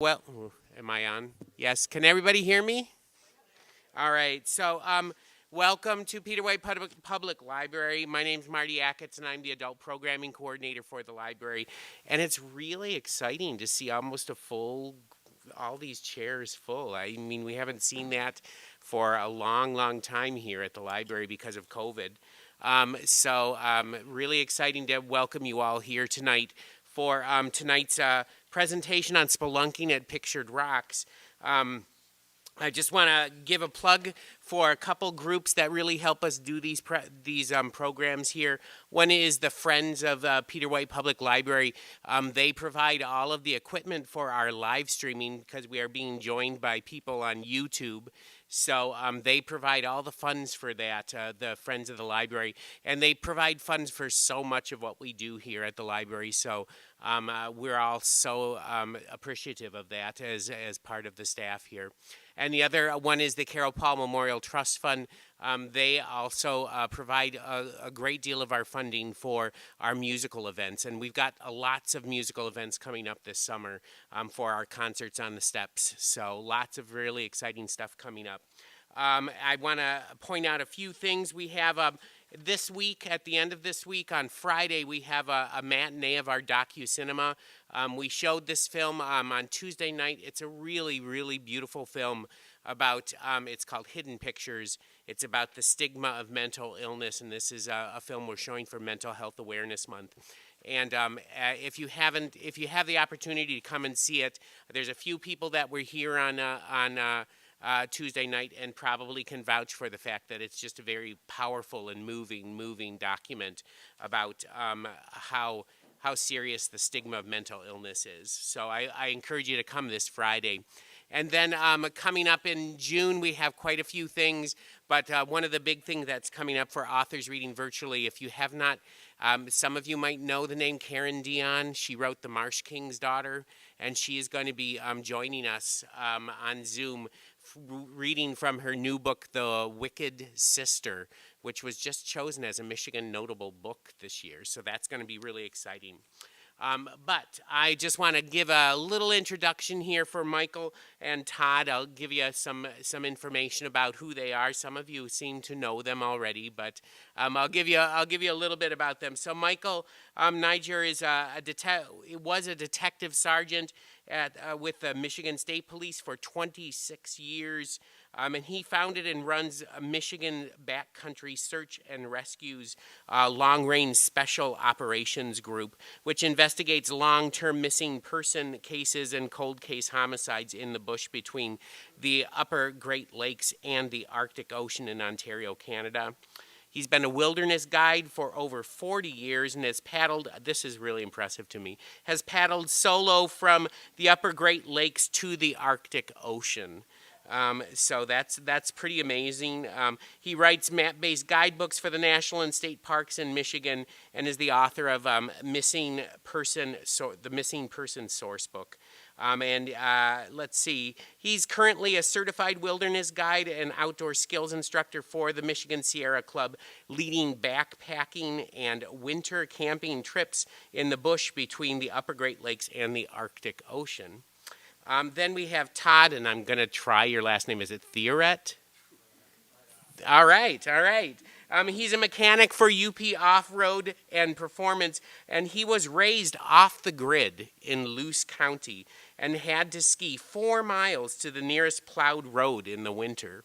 Well, am I on? Yes. Can everybody hear me? All right. Welcome to Peter White Public Library. My name's Marty Acketts, and I'm the Adult Programming Coordinator for the library. And it's really exciting to see all these chairs full. I mean, we haven't seen that for a long, long time here at the library because of COVID. Really exciting to welcome you all here tonight for tonight's presentation on spelunking at Pictured Rocks. I just want to give a plug for a couple groups that really help us do these programs here. One is the Friends of Peter White Public Library. They provide all of the equipment for our live streaming because we are being joined by people on YouTube. So they provide all the funds for that, the Friends of the Library, and they provide funds for so much of what we do here at the library. So we're all so appreciative of that as part of the staff here. And the other one is the Carol Paul Memorial Trust Fund. They also provide a great deal of our funding for our musical events. And we've got lots of musical events coming up this summer for our concerts on the steps. So lots of really exciting stuff coming up. I want to point out a few things. We have this week, at the end of this week, on Friday, we have a matinee of our docu-cinema. We showed this film on Tuesday night. It's a really, really beautiful film about, it's called Hidden Pictures. It's about the stigma of mental illness, and this is a film we're showing for Mental Health Awareness Month. And if you have the opportunity to come and see it, there's a few people that were here on Tuesday night and probably can vouch for the fact that it's just a very powerful and moving document about how serious the stigma of mental illness is. So I encourage you to come this Friday. And then coming up in June, we have quite a few things, but one of the big things that's coming up for authors reading virtually, if you have not, some of you might know the name Karen Dion. She wrote The Marsh King's Daughter, and she is going to be joining us on Zoom, reading from her new book, The Wicked Sister, which was just chosen as a Michigan Notable Book this year. So that's going to be really exciting. But I just want to give a little introduction here for Michael and Todd. I'll give you some information about who they are. Some of you seem to know them already, but I'll give you a little bit about them. So Michael Niger is was a detective sergeant with the Michigan State Police for 26 years. And he founded and runs a Michigan Backcountry Search and Rescue's long-range special operations group, which investigates long-term missing person cases and cold case homicides in the bush between the upper Great Lakes and the Arctic Ocean in Ontario, Canada. He's been a wilderness guide for over 40 years and has paddled, this is really impressive to me, has paddled solo from the upper Great Lakes to the Arctic Ocean. So that's pretty amazing. He writes map-based guidebooks for the national and state parks in Michigan and is the author of the Missing Person Source Book. Let's see, he's currently a certified wilderness guide and outdoor skills instructor for the Michigan Sierra Club, leading backpacking and winter camping trips in the bush between the upper Great Lakes and the Arctic Ocean. Then we have Todd, and I'm going to try your last name. Is it Theoret? All right. He's a mechanic for UP Off-Road and Performance, and he was raised off the grid in Luce County and had to ski 4 miles to the nearest plowed road in the winter,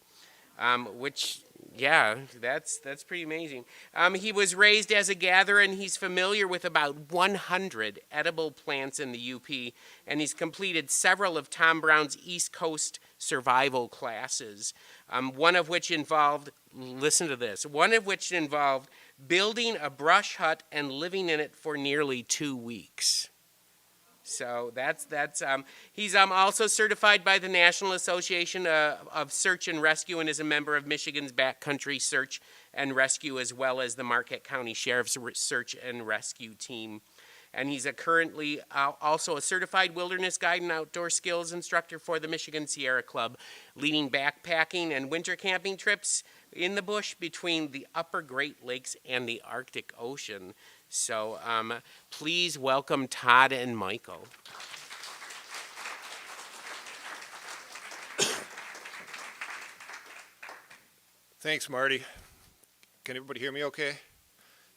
that's pretty amazing. He was raised as a gatherer, and he's familiar with about 100 edible plants in the UP, and he's completed several of Tom Brown's East Coast survival classes, one of which involved building a brush hut and living in it for nearly 2 weeks. So he's also certified by the National Association of Search and Rescue and is a member of Michigan's Backcountry Search and Rescue, as well as the Marquette County Sheriff's Search and Rescue Team. And he's currently also a certified wilderness guide and outdoor skills instructor for the Michigan Sierra Club, leading backpacking and winter camping trips in the bush between the upper Great Lakes and the Arctic Ocean. So please welcome Todd and Michael. Thanks, Marty. Can everybody hear me okay?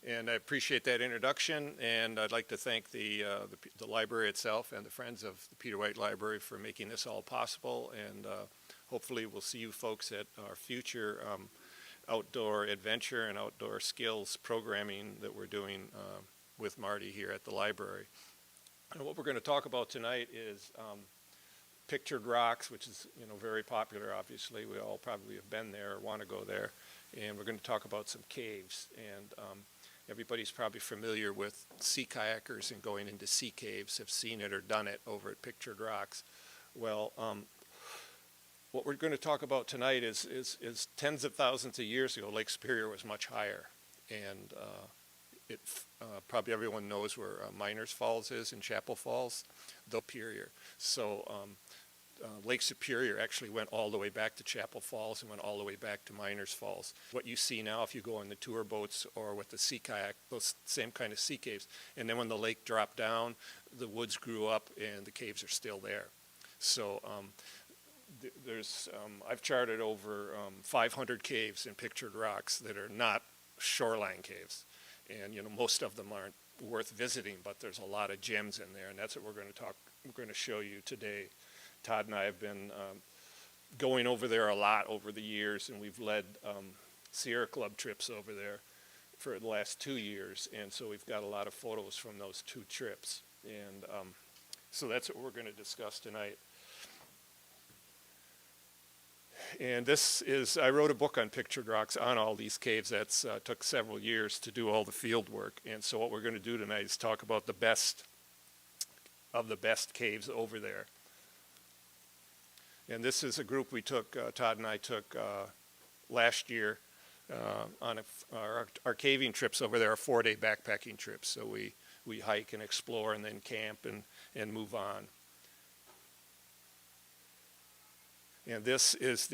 And I appreciate that introduction, and I'd like to thank the library itself and the Friends of the Peter White Library for making this all possible, and hopefully we'll see you folks at our future outdoor adventure and outdoor skills programming that we're doing with Marty here at the library. And what we're going to talk about tonight is pictured rocks, which is very popular. Obviously, we all probably have been there or want to go there. And we're going to talk about some caves. And everybody's probably familiar with sea kayakers and going into sea caves, have seen it or done it over at Pictured Rocks. Well, what we're going to talk about tonight is tens of thousands of years ago, Lake Superior was much higher. And probably everyone knows where Miners Falls is in Chapel Falls, the Superior. So Lake Superior actually went all the way back to Chapel Falls and went all the way back to Miners Falls. What you see now, if you go on the tour boats or with the sea kayak, those same kind of sea caves. And then when the lake dropped down, the woods grew up and the caves are still there. So I've charted over 500 caves in Pictured Rocks that are not shoreline caves. And most of them aren't worth visiting, but there's a lot of gems in there, and that's what we're going to show you today. Todd and I have been going over there a lot over the years, and we've led Sierra Club trips over there for the last 2 years, and so we've got a lot of photos from those 2 trips. And so that's what we're going to discuss tonight. And I wrote a book on Pictured Rocks on all these caves. That's took several years to do all the field work. And so what we're going to do tonight is talk about the best of the best caves over there. And this is a group we took, Todd and I took last year on our caving trips over there, are 4-day backpacking trips. So we hike and explore and then camp and move on. And this is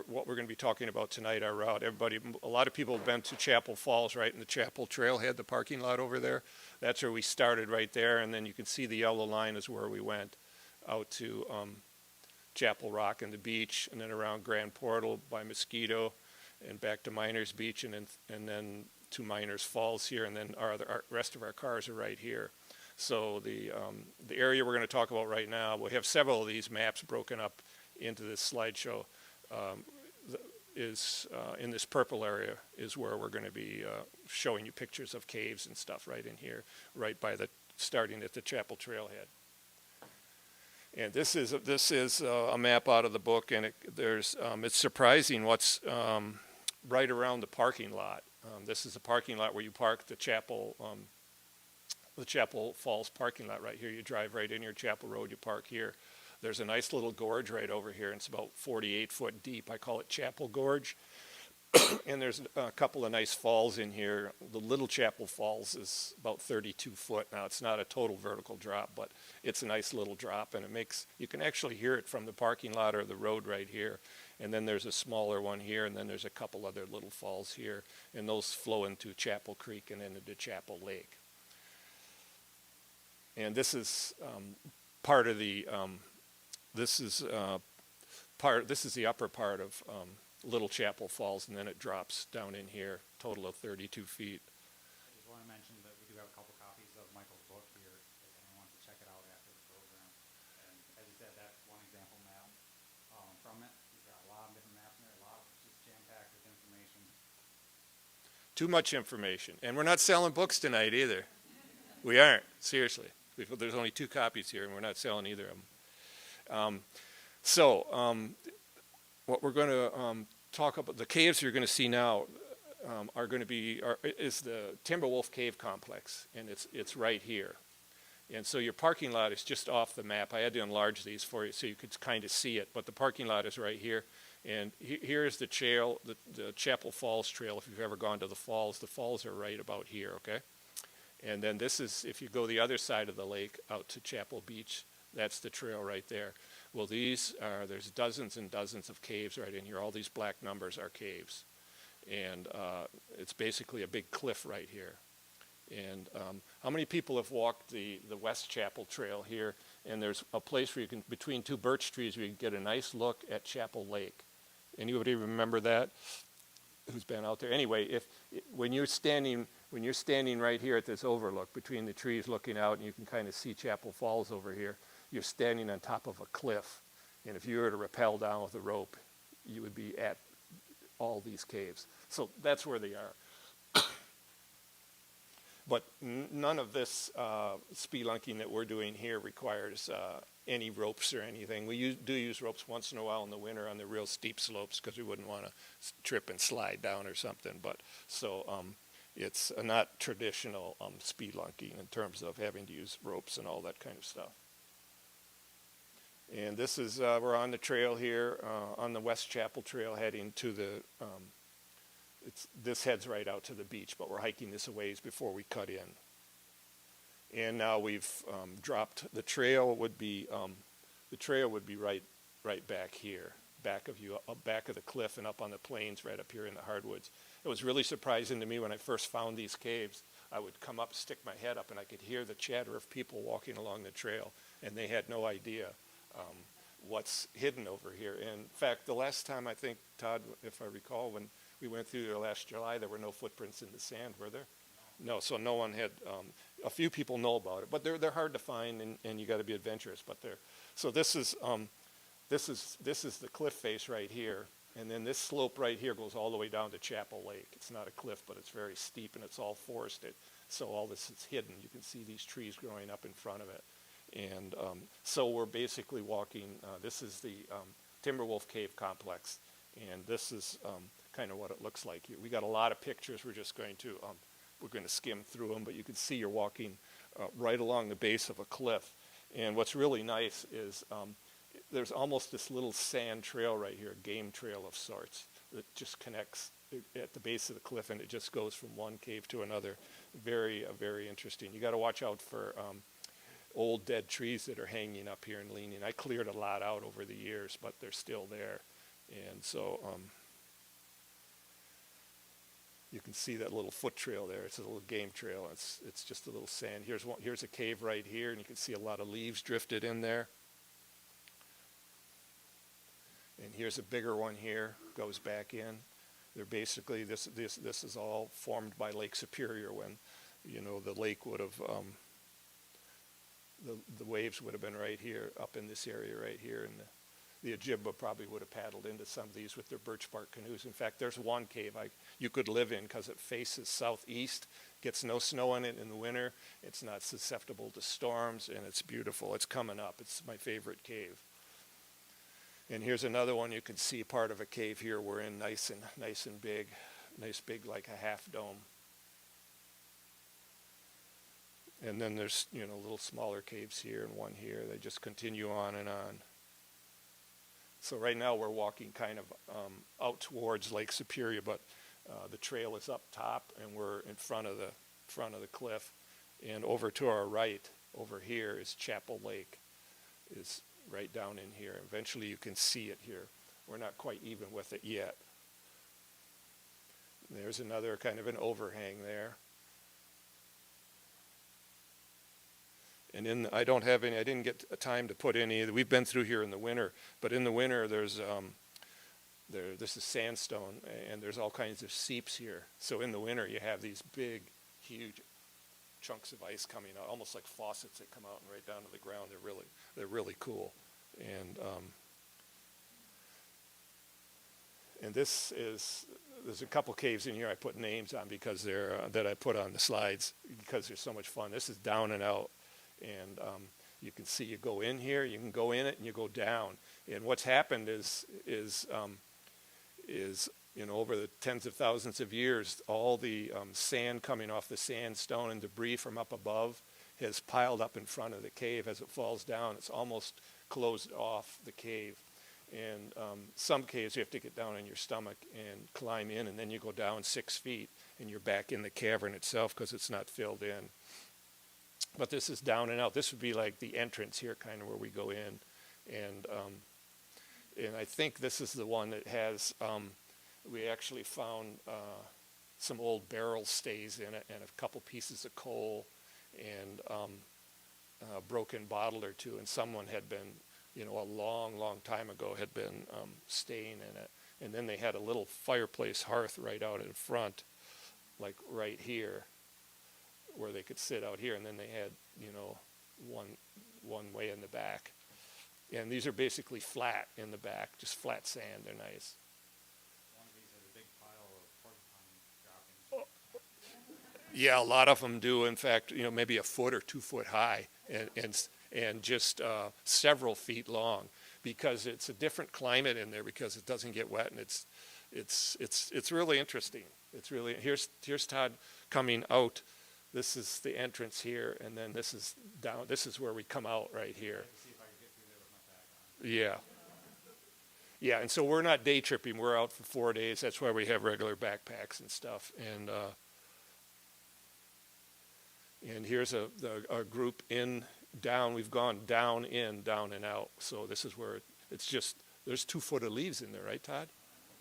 what we're going to be talking about tonight, our route. A lot of people have been to Chapel Falls, right, in the Chapel Trailhead, the parking lot over there. That's where we started right there, and then you can see the yellow line is where we went out to Chapel Rock and the beach, and then around Grand Portal by Mosquito, and back to Miners Beach, and then to Miners Falls here, and then our rest of our cars are right here. So the area we're going to talk about right now, we have several of these maps broken up into this slideshow. Is in this purple area is where we're going to be showing you pictures of caves and stuff right in here, right by starting at the Chapel Trailhead. And this is a map out of the book, and it's surprising what's right around the parking lot. This is the parking lot where you park the Chapel Falls parking lot right here. You drive right in your Chapel Road, you park here. There's a nice little gorge right over here, and it's about 48 foot deep. I call it Chapel Gorge. And there's a couple of nice falls in here. The Little Chapel Falls is about 32 foot. Now, it's not a total vertical drop, but it's a nice little drop, and you can actually hear it from the parking lot or the road right here. And then there's a smaller one here, and then there's a couple other little falls here, and those flow into Chapel Creek and then into Chapel Lake. And this is part of the this is the upper part of Little Chapel Falls, and then it drops down in here, total of 32 feet. I just want to mention that we do have a couple copies of Michael's book here if anyone wants to check it out after the program. And as you said, that's one example map from it. We've got a lot of different maps in there, a lot of just jam-packed with information. Too much information. And we're not selling books tonight either. We aren't, seriously. There's only 2 copies here, and we're not selling either of them. What we're going to talk about, the caves you're going to see now is the Timberwolf Cave Complex, and it's right here. And so your parking lot is just off the map. I had to enlarge these for you so you could kind of see it, but the parking lot is right here. And here's the trail, the Chapel Falls Trail. If you've ever gone to the falls are right about here, okay? And then this is, if you go the other side of the lake out to Chapel Beach, that's the trail right there. Well, there's dozens and dozens of caves right in here. All these black numbers are caves. And it's basically a big cliff right here. And how many people have walked the West Chapel Trail here? And there's a place where you can, between 2 birch trees, where you can get a nice look at Chapel Lake. Anybody remember that? Who's been out there? Anyway, when you're standing right here at this overlook between the trees looking out, and you can kind of see Chapel Falls over here, you're standing on top of a cliff. And if you were to rappel down with a rope, you would be at all these caves. So that's where they are. But none of this spelunking that we're doing here requires any ropes or anything. We do use ropes once in a while in the winter on the real steep slopes because we wouldn't want to trip and slide down or something. But so it's not traditional spelunking in terms of having to use ropes and all that kind of stuff. And this is, we're on the trail here, on the West Chapel Trail heading to the, this heads right out to the beach, but we're hiking this a ways before we cut in. And now we've dropped, the trail would be right back here, back of the cliff and up on the plains right up here in the hardwoods. It was really surprising to me when I first found these caves. I would come up, stick my head up, and I could hear the chatter of people walking along the trail, and they had no idea what's hidden over here. And in fact, the last time, I think, Todd, if I recall, when we went through there last July, there were no footprints in the sand, were there? No, so no one had, a few people know about it, but they're hard to find, and you got to be adventurous, but so this is the cliff face right here, and then this slope right here goes all the way down to Chapel Lake. It's not a cliff, but it's very steep, and it's all forested, so all this is hidden. You can see these trees growing up in front of it. And so we're basically walking, this is the Timberwolf Cave Complex, and this is kind of what it looks like here. We got a lot of pictures. We're just going to, we're going to skim through them, but you can see you're walking right along the base of a cliff. And what's really nice is there's almost this little sand trail right here, a game trail of sorts, that just connects at the base of the cliff, and it just goes from one cave to another. Very, very interesting. You got to watch out for old dead trees that are hanging up here and leaning. I cleared a lot out over the years, but they're still there. And so you can see that little foot trail there. It's a little game trail. It's just a little sand. Here's a cave right here, and you can see a lot of leaves drifted in there. And here's a bigger one here, goes back in. They're basically, this is all formed by Lake Superior when, you know, the lake would have, the waves would have been right here, up in this area right here, and the Ojibwa probably would have paddled into some of these with their birch bark canoes. In fact, there's one cave you could live in because it faces southeast, gets no snow in it in the winter, it's not susceptible to storms, and it's beautiful. It's coming up. It's my favorite cave. And here's another one. You can see part of a cave here we're in, nice and big, nice big, like a half dome. And then there's, you know, little smaller caves here and one here. They just continue on and on. So right now we're walking kind of out towards Lake Superior, but the trail is up top, and we're in front of the cliff. And over to our right, over here, is Chapel Lake, is right down in here. Eventually you can see it here. We're not quite even with it yet. There's another kind of an overhang there. And I didn't get time to put any. We've been through here in the winter, but in the winter this is sandstone, and there's all kinds of seeps here. So in the winter you have these big, huge chunks of ice coming out, almost like faucets that come out and right down to the ground. They're really cool. And there's a couple caves in here I put names on because that I put on the slides because they're so much fun. This is down and out. And you can see you go in here, you can go in it, and you go down. And what's happened is you know, over the tens of thousands of years, all the sand coming off the sandstone and debris from up above has piled up in front of the cave. As it falls down, it's almost closed off the cave. And some caves you have to get down on your stomach and climb in, and then you go down 6 feet, and you're back in the cavern itself because it's not filled in. But this is down and out. This would be like the entrance here, kind of where we go in. And I think this is the one that has, we actually found some old barrel stays in it and a couple pieces of coal and a broken bottle or two. And someone had been, you know, a long, long time ago had been staying in it. And then they had a little fireplace hearth right out in front, like right here, where they could sit out here. And then they had, you know, one way in the back. And these are basically flat in the back, just flat sand. They're nice. One of these has a big pile of porcupine droppings. Yeah, a lot of them do. In fact, you know, maybe a foot or 2 foot high, and just several feet long, because it's a different climate in there because it doesn't get wet, and it's really interesting. It's really here's Todd coming out. This is the entrance here, and then this is down. This is where we come out right here. See if I can get through there with my pack on. Yeah. Yeah, and so we're not day tripping. We're out for 4 days. That's why we have regular backpacks and stuff. And here's a group in, down. We've gone down, in, down, and out. So this is where it's just, there's 2 foot of leaves in there, right, Todd?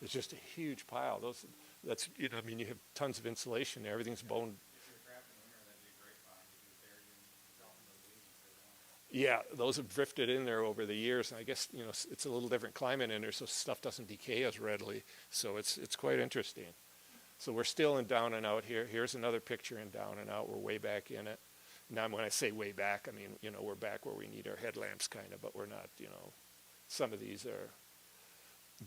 It's just a huge pile. That's, you know, I mean, you have tons of insulation there. Everything's bone. If you're trapped in the winter, that'd be a great spot. You could bury yourself in those leaves and stay warm. Yeah, those have drifted in there over the years. And I guess, you know, it's a little different climate in there, so stuff doesn't decay as readily. So it's quite interesting. So we're still in down and out here. Here's another picture in down and out. We're way back in it. Now, when I say way back, I mean, you know, we're back where we need our headlamps kind of, but we're not, you know, some of these are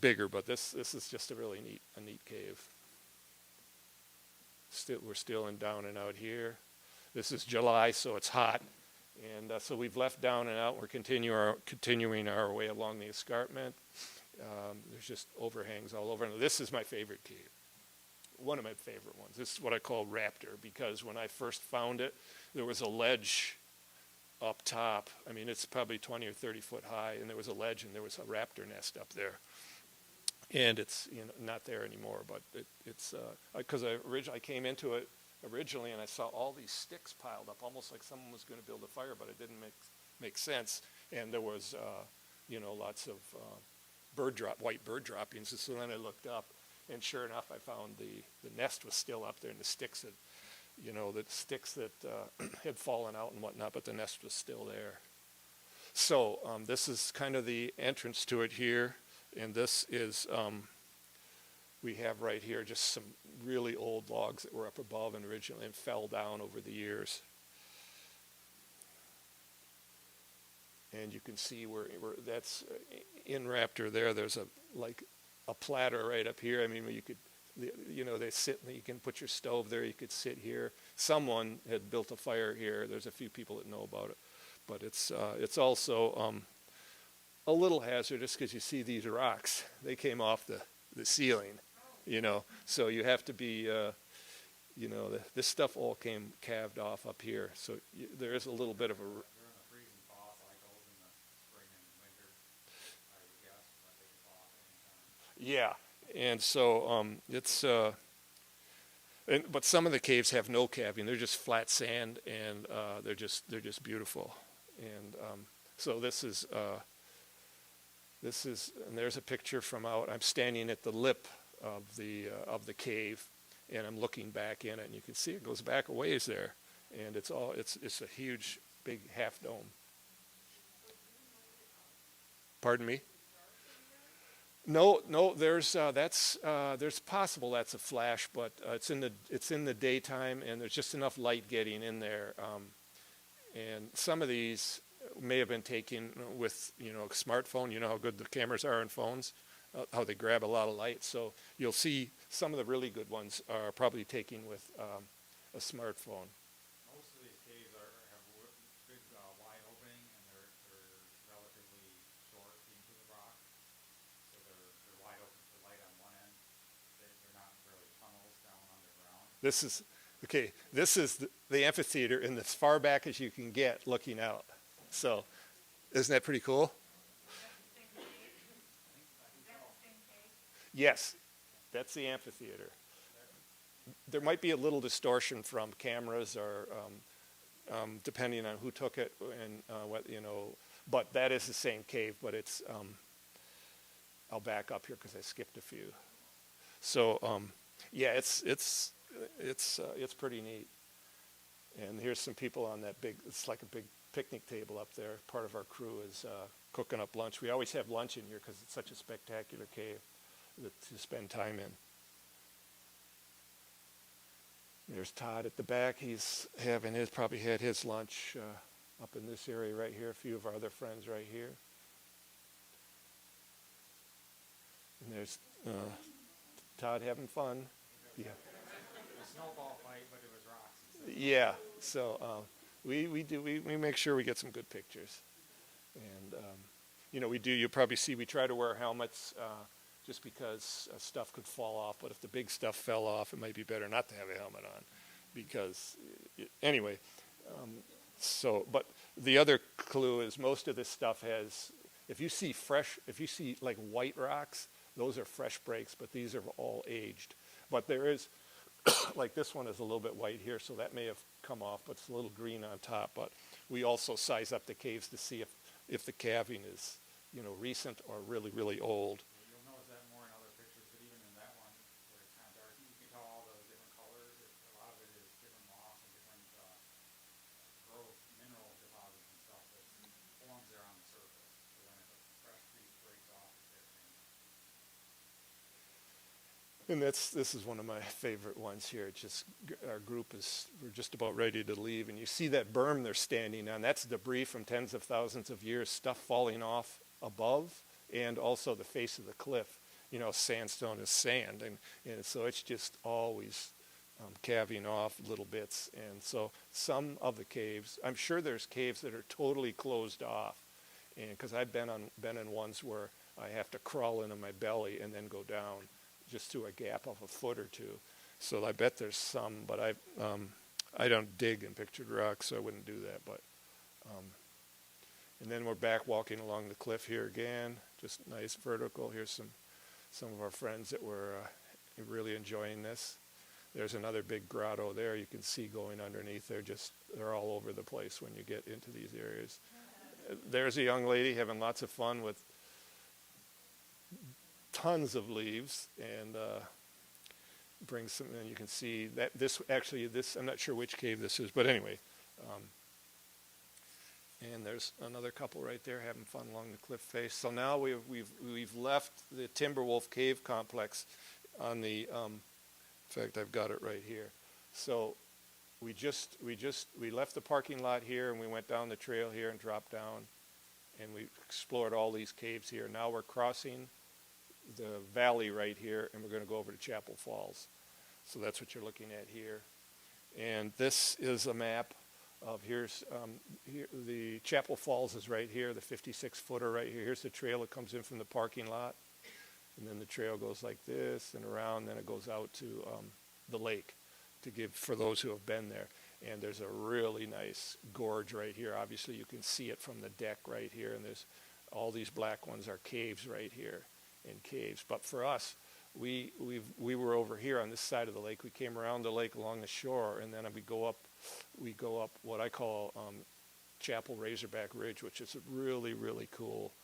bigger, but this is just a really neat cave. We're still in down and out here. This is July, so it's hot. And so we've left down and out. We're continuing our way along the escarpment. There's just overhangs all over. Now, this is my favorite cave. One of my favorite ones. This is what I call Raptor, because when I first found it, there was a ledge up top. I mean, it's probably 20 or 30 foot high, and there was a ledge, and there was a raptor nest up there. And it's, you know, not there anymore, but it's because I came into it originally, and I saw all these sticks piled up, almost like someone was going to build a fire, but it didn't make sense. And there was, you know, lots of white bird droppings. And so then I looked up, and sure enough, I found the nest was still up there, and the sticks that, you know, had fallen out and whatnot, but the nest was still there. So this is kind of the entrance to it here, and this is, we have right here just some really old logs that were up above and originally and fell down over the years. And you can see where that's in Raptor there. There's a platter right up here. I mean, you could, you know, they sit, you can put your stove there. You could sit here. Someone had built a fire here. There's a few people that know about it, but it's also a little hazardous because you see these rocks. They came off the ceiling, you know. So you have to be, you know, this stuff all came calved off up here. So there is a little bit of a. During the freezing thaw cycles in the spring and winter, I would guess, but they could thaw at any time. Yeah, and so but some of the caves have no calving. They're just flat sand, and they're just beautiful. And so this is, and there's a picture from out. I'm standing at the lip of the cave, and I'm looking back in it, and you can see it goes back a ways there, and it's a huge, big half dome. Pardon me? No, there's possible that's a flash, but it's in the daytime, and there's just enough light getting in there. And some of these may have been taken with, you know, a smartphone. You know how good the cameras are in phones, how they grab a lot of light. So you'll see some of the really good ones are probably taken with a smartphone. Most of these caves have big wide opening, and they're relatively short into the rock, so they're wide open for light on one end. They're not really tunnels down underground. This is the amphitheater in as far back as you can get looking out. So isn't that pretty cool? Yes, that's the amphitheater. There might be a little distortion from cameras or depending on who took it and what, you know, but that is the same cave, but it's, I'll back up here because I skipped a few. So yeah, it's pretty neat. And here's some people on that it's like a big picnic table up there. Part of our crew is cooking up lunch. We always have lunch in here because it's such a spectacular cave. to spend time in. There's Todd at the back. He's probably had his lunch up in this area right here. A few of our other friends right here. And there's Todd having fun. Yeah. A snowball fight, but it was rocks. Yeah. So we make sure we get some good pictures, and we do. You probably see we try to wear helmets just because stuff could fall off. But if the big stuff fell off, it might be better not to have a helmet on, because anyway. But the other clue is most of this stuff has. If you see like white rocks, those are fresh breaks, but these are all aged. But there is, like this one is a little bit white here, so that may have come off, but it's a little green on top. But we also size up the caves to see if the calving is, recent or really, really old. You'll notice that more in other pictures, but even in that one, where it's kind of dark, you can tell all the different colors. A lot of it is different moss and different growth, mineral deposits and stuff that forms there on the surface. So then if a fresh piece breaks off, it's there. And this is one of my favorite ones here. It's just our group we're just about ready to leave, and you see that berm they're standing on. That's debris from tens of thousands of years, stuff falling off above, and also the face of the cliff. Sandstone is sand, and so it's just always calving off little bits. And so some of the caves, I'm sure there's caves that are totally closed off, and because I've been in ones where I have to crawl into my belly and then go down just through a gap of a foot or two. So I bet there's some, but I don't dig in pictured rocks, so I wouldn't do that. But and then we're back walking along the cliff here again, just nice vertical. Here's some of our friends that were really enjoying this. There's another big grotto there you can see going underneath. They're all over the place when you get into these areas. There's a young lady having lots of fun with tons of leaves, and brings some, and you can see that this I'm not sure which cave this is, but anyway, and there's another couple right there having fun along the cliff face. So now we've left the Timberwolf Cave complex on the in fact I've got it right here. So we left the parking lot here, and we went down the trail here and dropped down, and we explored all these caves here. Now we're crossing the valley right here, and we're going to go over to Chapel Falls. So that's what you're looking at here. And this is a map of here, the Chapel Falls is right here, the 56-footer right here. Here's the trail that comes in from the parking lot, and then the trail goes like this and around, and then it goes out to the lake for those who have been there. And there's a really nice gorge right here. Obviously you can see it from the deck right here, and there's all these black ones are caves right here. In caves, but for us, we were over here on this side of the lake. We came around the lake along the shore, and then we go up what I call Chapel Razorback Ridge, which is really, really cool.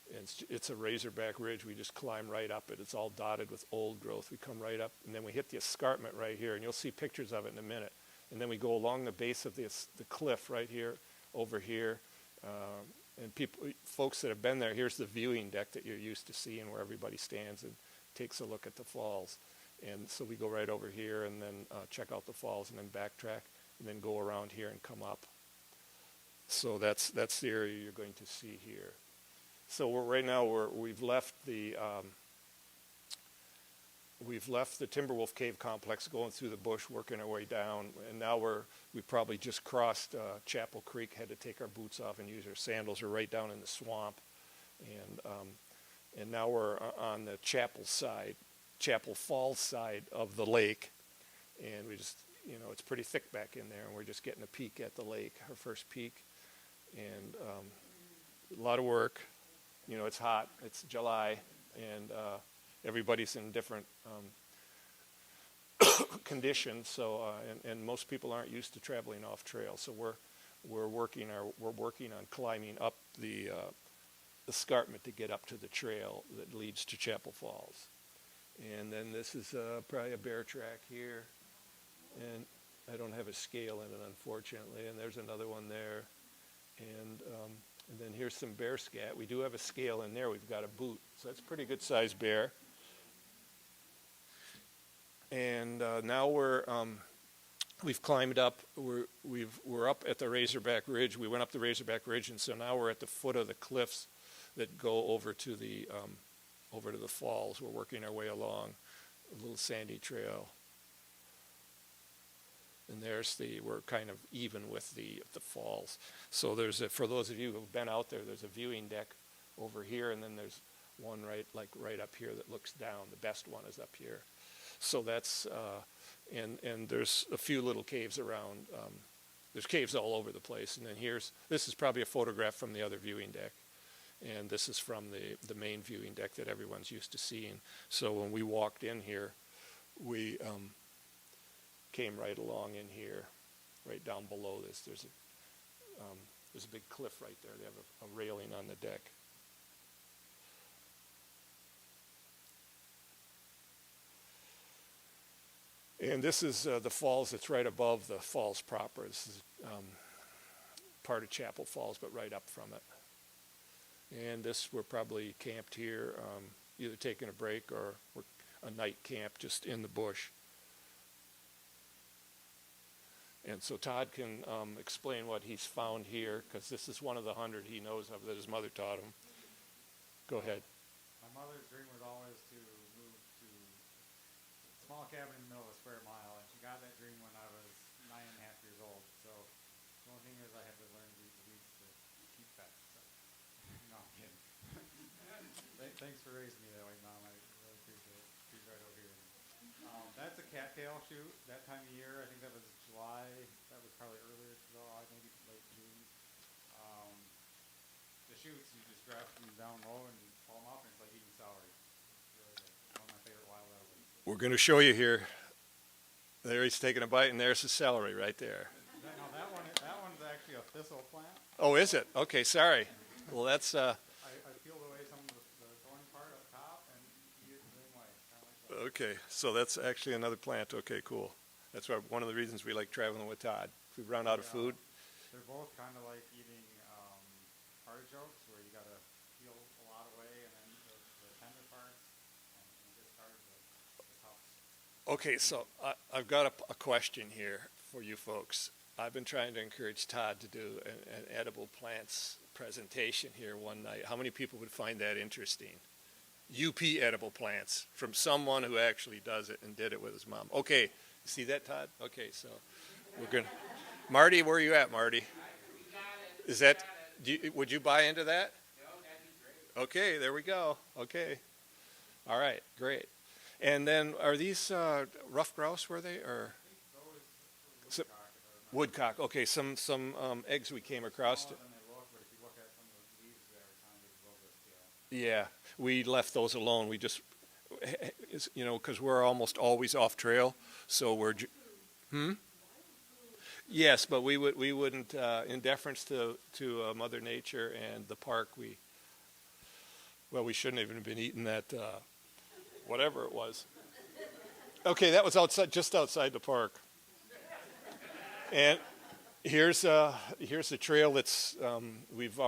It's a razorback ridge. We just climb right up it. It's all dotted with old growth. We come right up, and then we hit the escarpment right here, and you'll see pictures of it in a minute. And then we go along the base of the cliff right here, over here. And folks that have been there, here's the viewing deck that you're used to seeing, where everybody stands and takes a look at the falls. And so we go right over here and then check out the falls, and then backtrack, and then go around here and come up. So that's the area you're going to see here. So we've left the Timberwolf Cave complex, going through the bush, working our way down, and now we probably just crossed Chapel Creek, had to take our boots off and use our sandals. We're right down in the swamp, and now we're on the Chapel Falls side of the lake, and we just, it's pretty thick back in there, and we're just getting a peek at the lake, our first peek, and a lot of work. It's hot, it's July, and everybody's in different conditions, so and most people aren't used to traveling off trail. So we're working on climbing up the escarpment to get up to the trail that leads to Chapel Falls. And then this is probably a bear track here, and I don't have a scale in it, unfortunately. And there's another one there, and And then here's some bear scat. We do have a scale in there. We've got a boot. So that's a pretty good sized bear. And now we've climbed up. We're up at the Razorback Ridge. We went up the Razorback Ridge, and so now we're at the foot of the cliffs that go over to the falls. We're working our way along a little sandy trail. And we're kind of even with the falls. So for those of you who've been out there, there's a viewing deck over here, and then there's one right up here that looks down. The best one is up here. So that's, and there's a few little caves around. There's caves all over the place. And then this is probably a photograph from the other viewing deck. And this is from the main viewing deck that everyone's used to seeing. So when we walked in here, we came right along in here, right down below this. There's a big cliff right there. They have a railing on the deck. And this is the falls that's right above the falls proper. This is part of Chapel Falls, but right up from it. And we're probably camped here, either taking a break or a night camp just in the bush. And so Todd can explain what he's found here, because this is one of the 100 he knows of that his mother taught him. Go ahead. My mother's dream was always to move to a small cabin in the middle of a square mile, and she got that dream when I was 9.5 years old. So the only thing is I had to learn to read the weeds to keep pets. So. No, I'm kidding. Thanks for raising me that way, Mom. I really appreciate it. She's right over here. That's a cattail shoot. That time of year, I think that was July. That was probably earlier July, maybe late June. The shoots, you just grab them down low and pull them off, and it's like eating celery. It's really good. One of my favorite wild edibles. We're going to show you here. There he's taking a bite, and there's the celery right there. Now that one's actually a thistle plant. Oh, is it? Okay, sorry. Well, that's... I peeled away some of the thorny part up top and eat it the same way. Kind of like that. Okay, so that's actually another plant. Okay, cool. That's one of the reasons we like traveling with Todd. If we run out of food. They're both kind of like eating artichokes, where you got to peel a lot away, and then the tender parts, and just start the tough. Okay, so I've got a question here for you folks. I've been trying to encourage Todd to do an edible plants presentation here one night. How many people would find that interesting? UP edible plants from someone who actually does it and did it with his mom. Okay, see that, Todd? Okay, so we're going to... Marty, where are you at, Marty? Is that... would you buy into that? No, that'd be great. Okay, there we go. Okay. All right, great. And then are these rough grouse, were they? Or woodcock. Okay, some eggs we came across. Smaller than they look, but if you look at some of the leaves there, it's kind of a little bit scale. Yeah, we left those alone. We just, because we're almost always off trail, so we're. Yes, but we wouldn't, in deference to Mother Nature and the park, we shouldn't have even been eating that, whatever it was. Okay, that was just outside the park. And here's a trail that's we've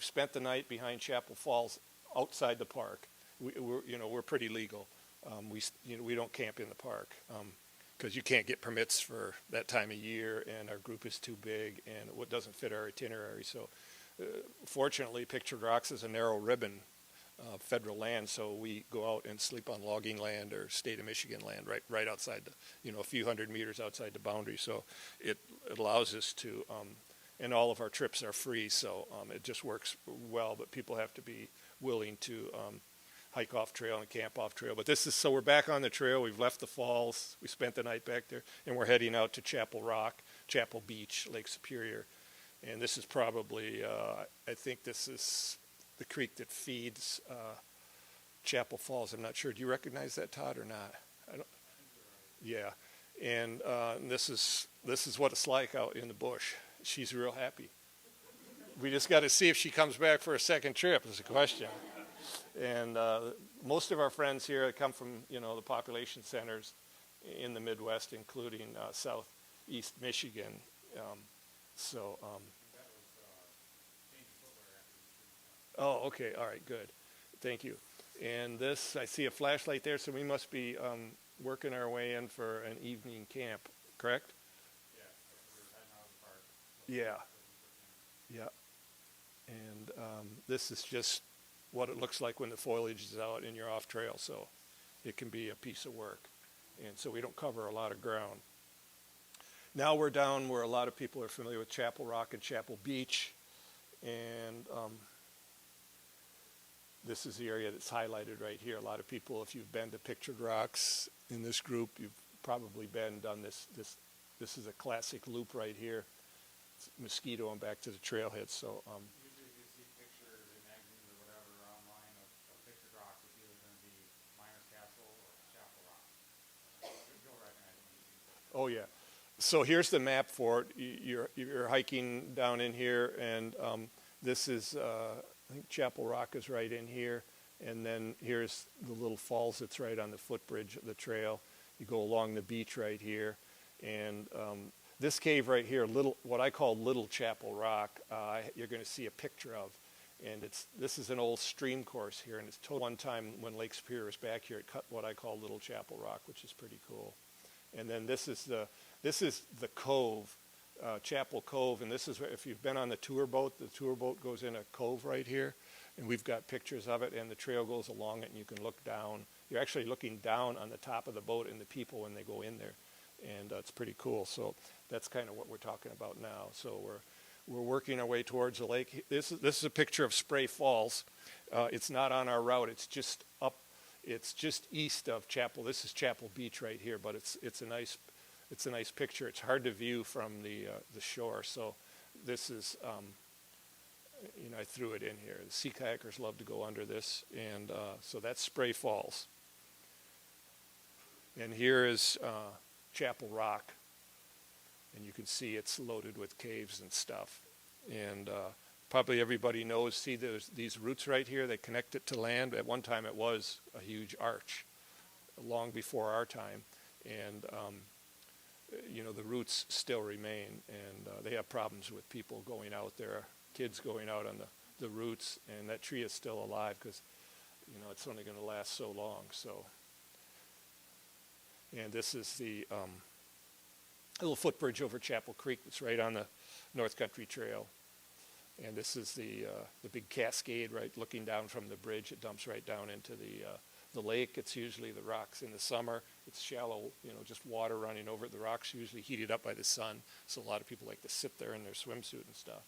spent the night behind Chapel Falls outside the park. We're pretty legal. We don't camp in the park. Because you can't get permits for that time of year, and our group is too big, and it doesn't fit our itinerary. So, fortunately, Pictured Rocks is a narrow ribbon federal land, so we go out and sleep on logging land or state of Michigan land right outside a few hundred meters outside the boundary. So it allows us to, and all of our trips are free, so it just works well. But people have to be willing to hike off trail and camp off trail. But so we're back on the trail. We've left the falls. We spent the night back there, and we're heading out to Chapel Rock, Chapel Beach, Lake Superior. And this is probably, I think this is the creek that feeds Chapel Falls. I'm not sure. Do you recognize that, Todd, or not? I don't. Yeah. And this is what it's like out in the bush. She's real happy. We just got to see if she comes back for a second trip is the question. And most of our friends here come from, the population centers in the Midwest, including southeast Michigan. That was Oh, okay, all right, good. Thank you. And this, I see a flashlight there, so we must be working our way in for an evening camp, correct? Yeah, so we're heading out of the park. Yeah, Looking for cameras. yeah. And this is just what it looks like when the foliage is out and you're off trail, so it can be a piece of work. And so we don't cover a lot of ground. Now we're down where a lot of people are familiar with Chapel Rock and Chapel Beach. And this is the area that's highlighted right here. A lot of people, if you've been to Pictured Rocks in this group, you've probably done this. This is a classic loop right here. It's Mosquito and back to the trailhead. So Usually if you see pictures in magazines or whatever online of pictured rocks, it's either going to be Miners Castle or Chapel Rock. You'll recognize it when you see the picture. oh yeah. So here's the map for it. You're hiking down in here, and this is I think Chapel Rock is right in here, and then here's the little falls that's right on the footbridge of the trail. You go along the beach right here, and this cave right here, what I call Little Chapel Rock, you're going to see a picture of, and this is an old stream course here, and it's told one time when Lake Superior was back here, it cut what I call Little Chapel Rock, which is pretty cool. And then this is the cove, Chapel Cove, and this is where, if you've been on the tour boat goes in a cove right here, and we've got pictures of it, and the trail goes along it, and you can look down. You're actually looking down on the top of the boat and the people when they go in there, and it's pretty cool. So that's kind of what we're talking about now. So we're working our way towards the lake. This is a picture of Spray Falls. It's not on our route. It's just up. It's just east of Chapel. This is Chapel Beach right here, but it's a nice picture. It's hard to view from the shore. So this is I threw it in here. The sea kayakers love to go under this, and so that's Spray Falls. And here is Chapel Rock, and you can see it's loaded with caves and stuff. And probably everybody knows, see these roots right here, they connect it to land. At one time it was a huge arch, long before our time. And, the roots still remain. And they have problems with people going out there, kids going out on the roots. And that tree is still alive because, it's only going to last so long. So, and this is the little footbridge over Chapel Creek that's right on the North Country Trail. And this is the big cascade, right, looking down from the bridge. It dumps right down into the lake. It's usually the rocks in the summer. It's shallow, just water running over it. The rocks usually heated up by the sun, so a lot of people like to sit there in their swimsuit and stuff.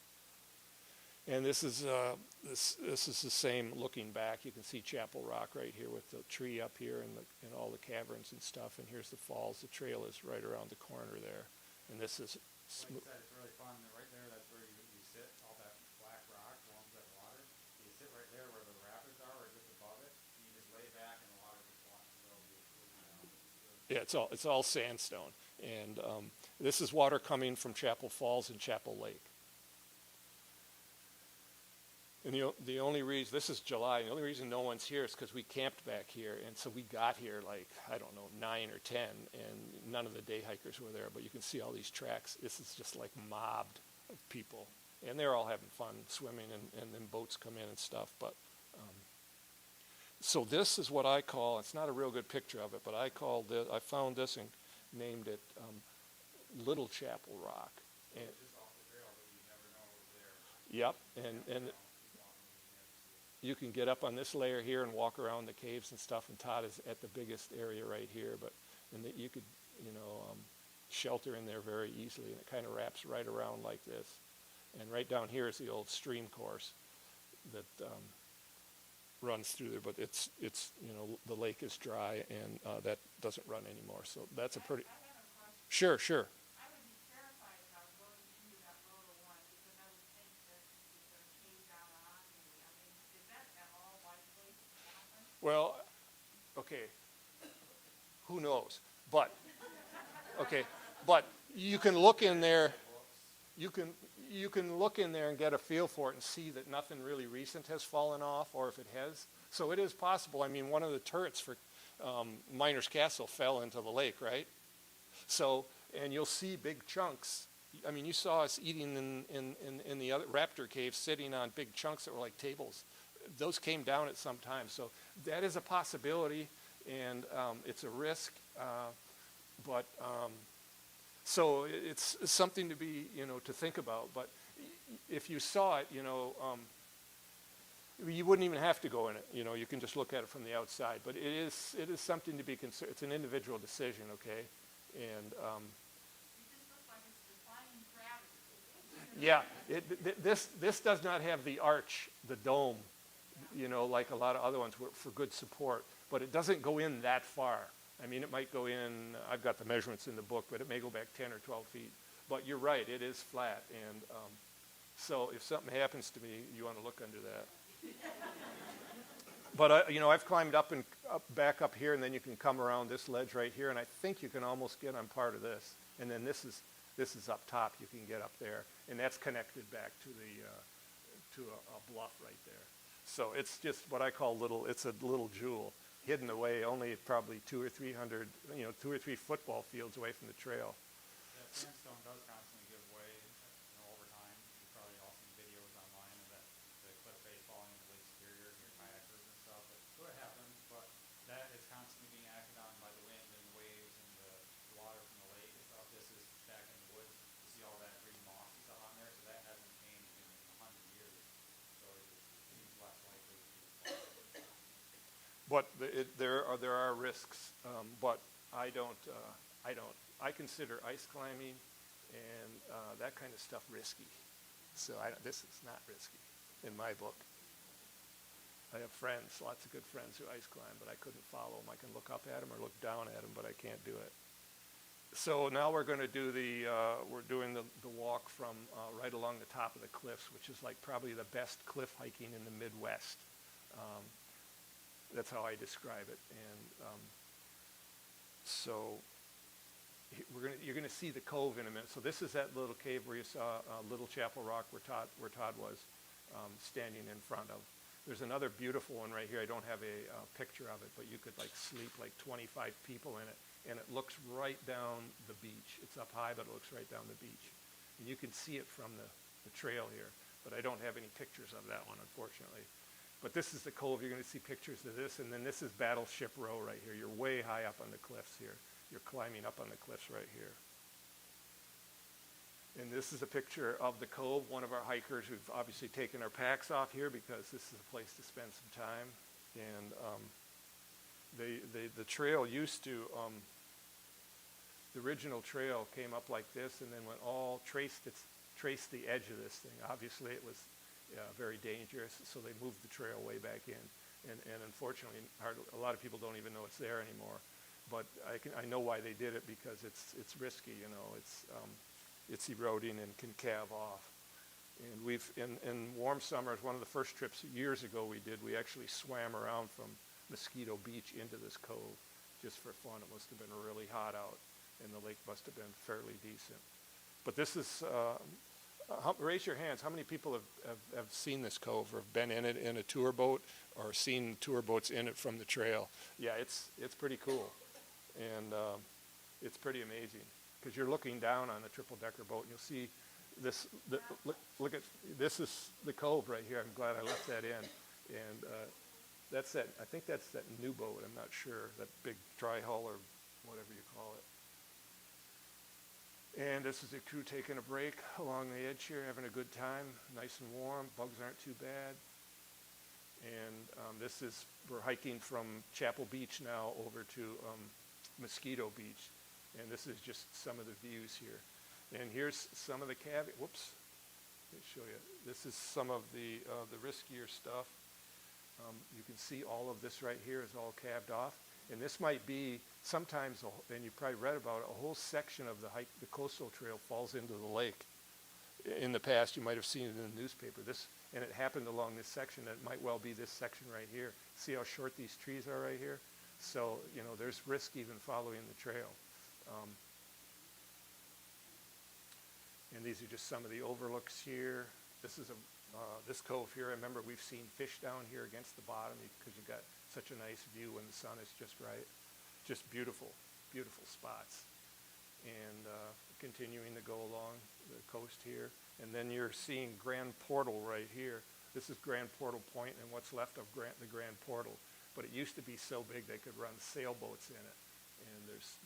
And this is the same looking back. You can see Chapel Rock right here with the tree up here and all the caverns and stuff. And here's the falls. The trail is right around the corner there. And this is Like you said, it's really fun. Right there, that's where you sit, all that black rock along that water. You sit right there where the rapids are, or just above it. And you just lay back, and the water just washes over you. Yeah, it's all sandstone. And this is water coming from Chapel Falls and Chapel Lake. And the only reason, this is July, the only reason no one's here is because we camped back here. And so we got here 9 or 10, and none of the day hikers were there. But you can see all these tracks. This is just like mobbed of people. And they're all having fun swimming, and then boats come in and stuff. But so this is what I call, it's not a real good picture of it, but I found this and named it Little Chapel Rock. And, Just off the trail, but you never know it was there. yep, and you can get up on this layer here and walk around the caves and stuff, and Todd is at the biggest area right here, you could, shelter in there very easily, and it kind of wraps right around like this. And right down here is the old stream course that runs through there, but it's the lake is dry, and that doesn't run anymore. So that's a pretty... I have a question. Sure. I would be terrified if I was going through that road alone because I would think that it's going to cave down on me. I mean, is that at all likely to happen? Well, okay, who knows? But, okay, but you can look in there, you can look in there and get a feel for it and see that nothing really recent has fallen off, or if it has. So it is possible. I mean, one of the turrets for Miners Castle fell into the lake, right? So, and you'll see big chunks. I mean, you saw us eating in the other Raptor Cave, sitting on big chunks that were like tables those came down at some time. So that is a possibility, and it's a risk. But so it's something to be, to think about. But if you saw it, you wouldn't even have to go in it. You can just look at it from the outside. But it is something to be considered. It's an individual decision, okay? And It just looks like it's defying gravity. yeah, this does not have the arch, the dome, like a lot of other ones for good support. But it doesn't go in that far. I mean, it might go in, I've got the measurements in the book, but it may go back 10 or 12 feet. But you're right, it is flat. And so if something happens to me, you want to look under that. But, I've climbed up and back up here, and then you can come around this ledge right here, and I think you can almost get on part of this. And then this is up top. You can get up there, and that's connected back to a bluff right there. So it's just what I call it's a little jewel, hidden away only probably 200 or 300, 2 or 3 football fields away from the trail. That sandstone does constantly give way, over time. You've probably all seen videos online of the cliff face falling into Lake Superior and your kayakers and stuff. So it happens, but that is constantly being acted on by the wind and the waves and the water from the lake and stuff. This is back in the woods. You see all that green moss and stuff on there, so that hasn't changed in 100 years. So it seems less likely to fall. But there are risks, but I consider ice climbing and that kind of stuff risky. So this is not risky in my book. I have friends, lots of good friends who ice climb, but I couldn't follow them. I can look up at them or look down at them, but I can't do it. So now we're going to do we're doing the walk from right along the top of the cliffs, which is like probably the best cliff hiking in the Midwest. That's how I describe it. And so you're going to see the cove in a minute. So this is that little cave where you saw Little Chapel Rock where Todd was standing in front of. There's another beautiful one right here. I don't have a picture of it, but you could sleep 25 people in it, and it looks right down the beach. It's up high, but it looks right down the beach. And you can see it from the trail here, but I don't have any pictures of that one, unfortunately. But this is the cove. You're going to see pictures of this, and then this is Battleship Row right here. You're way high up on the cliffs here. You're climbing up on the cliffs right here. And this is a picture of the cove. One of our hikers who've obviously taken our packs off here because this is a place to spend some time. And the trail used to, the original trail came up like this and then went all traced the edge of this thing. Obviously it was very dangerous, so they moved the trail way back in. And unfortunately, a lot of people don't even know it's there anymore. But I know why they did it, because it's risky, it's eroding and can calve off. And we've, in warm summers, one of the first trips years ago we did, we actually swam around from Mosquito Beach into this cove just for fun. It must have been really hot out, and the lake must have been fairly decent. But this is, raise your hands, how many people have seen this cove or have been in it in a tour boat or seen tour boats in it from the trail? Yeah, it's pretty cool. And it's pretty amazing, because you're looking down on a triple-decker boat, and you'll see this. Look at this is the cove right here. I'm glad I left that in, and that's that. I think that's that new boat. I'm not sure, that big dry hull or whatever you call it. And this is the crew taking a break along the edge here, having a good time, nice and warm. Bugs aren't too bad. And we're hiking from Chapel Beach now over to Mosquito Beach, and this is just some of the views here. And here's some of the whoops, let me show you. This is some of the riskier stuff. You can see all of this right here is all calved off, and this might be sometimes, and you probably read about it, a whole section of the coastal trail falls into the lake. In the past, you might have seen it in the newspaper. And it happened along this section. It might well be this section right here. See how short these trees are right here? So, there's risk even following the trail. And these are just some of the overlooks here. This is this cove here. Remember, we've seen fish down here against the bottom because you've got such a nice view when the sun is just right. Just beautiful, beautiful spots. And continuing to go along the coast here. And then you're seeing Grand Portal right here. This is Grand Portal Point and what's left of the Grand Portal. But it used to be so big they could run sailboats in it. And there's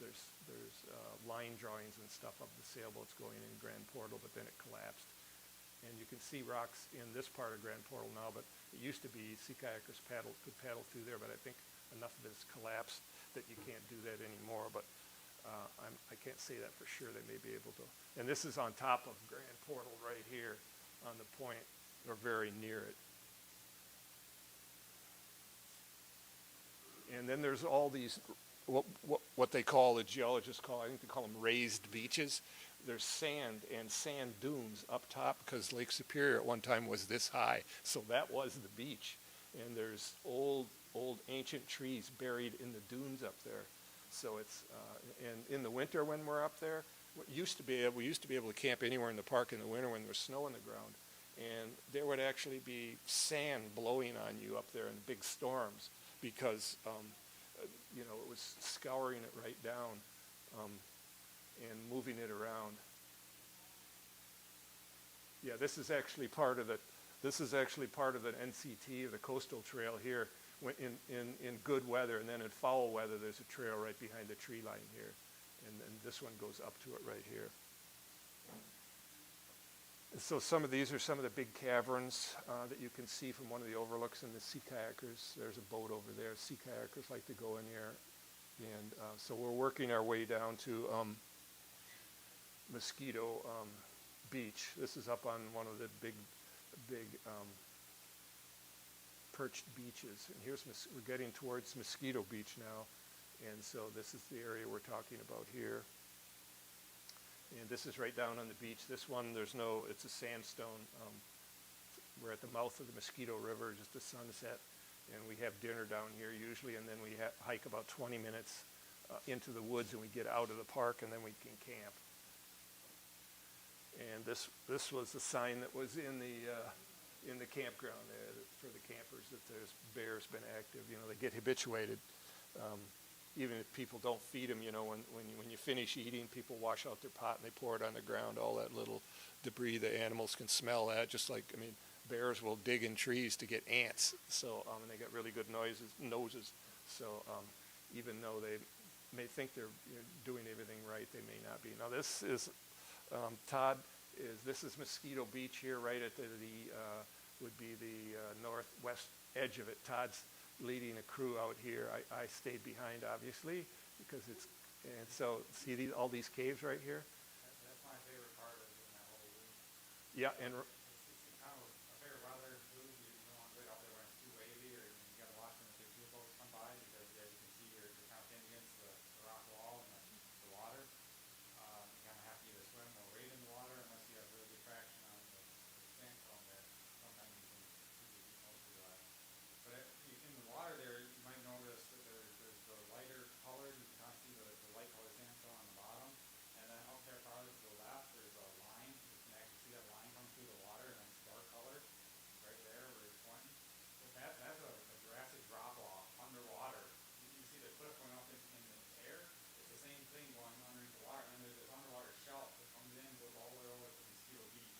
line drawings and stuff of the sailboats going in Grand Portal, but then it collapsed. And you can see rocks in this part of Grand Portal now, but it used to be sea kayakers could paddle through there, but I think enough of it has collapsed that you can't do that anymore. But I can't say that for sure. They may be able to. And this is on top of Grand Portal right here on the point, or very near it. And then there's all these, what they call, the geologists call, I think they call them raised beaches. There's sand and sand dunes up top because Lake Superior at one time was this high. So that was the beach. And there's old ancient trees buried in the dunes up there. So it's, and in the winter when we're up there, we used to be able to camp anywhere in the park in the winter when there was snow on the ground. And there would actually be sand blowing on you up there in big storms because, you know, it was scouring it right down and moving it around. Yeah, this is actually part of the NCT, or the coastal trail here, in good weather, and then in foul weather there's a trail right behind the tree line here, and this one goes up to it right here. And so these are some of the big caverns that you can see from one of the overlooks in the sea kayakers. There's a boat over there. Sea kayakers like to go in here, and so we're working our way down to Mosquito Beach. This is up on one of the big perched beaches, and we're getting towards Mosquito Beach now, and so this is the area we're talking about here. And this is right down on the beach. This one, it's a sandstone. We're at the mouth of the Mosquito River, just a sunset, and we have dinner down here usually, and then we hike about 20 minutes into the woods, and we get out of the park, and then we can camp. And this was the sign that was in the campground there for the campers, that there's bears been active. You know, they get habituated. Even if people don't feed them, you know, when you finish eating, people wash out their pot and they pour it on the ground. All that little debris, the animals can smell that. Just like, I mean, bears will dig in trees to get ants. So, and they got really good noses. So, even though they may think they're doing everything right, they may not be. Now, this is this is Mosquito Beach here, right at the would be the northwest edge of it. Todd's leading a crew out here. I stayed behind, obviously, because and so see all these caves right here? That's my favorite part of doing that whole loop. Yeah, and It's kind of a favorite weather loop. You don't want to wait out there when it's too wavy, or you got to watch when the big tour boats come by, because as you can see, you're kind of pinned against the rock wall and the water. You kind of have to either swim or wade in the water unless you have really good traction on the sandstone there. Sometimes you can keep most of that. But in the water there, you might notice that there's the lighter colored, you can kind of see the light colored sandstone on the bottom. And then up there farther to the left, there's a line. You can actually see that line come through the water, and then it's dark colored right there where it's pointing. But that's a Jurassic drop off underwater. You see the cliff going up in the air. It's the same thing going underneath the water. And then there's this underwater shelf that comes in, goes all the way over to Mosquito Beach.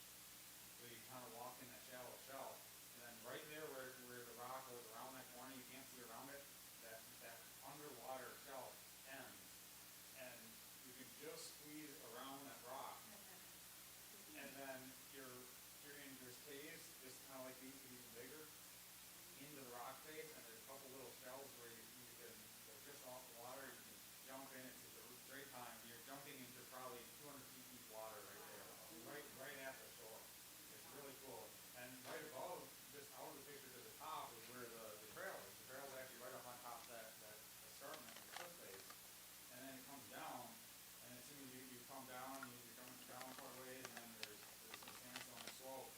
So you kind of walk in that shallow shelf. And then right there where the rock goes around that corner, you can't see around it, that underwater shelf ends. And you can just squeeze around that rock. And then you're in, there's caves, just kind of like these, but even bigger, into the rock face. And there's a couple little shells where you can go just off the water. You can jump in. It's a great time. You're jumping into probably 200 feet deep water right there, right at the shore. It's really cool. And right above, just out of the picture to the top, is where the trail is. The trail is actually right up on top of that escarpment, the cliff face. And then it comes down, and as soon as you come down, you're coming down part of the way, and then there's some sandstone slope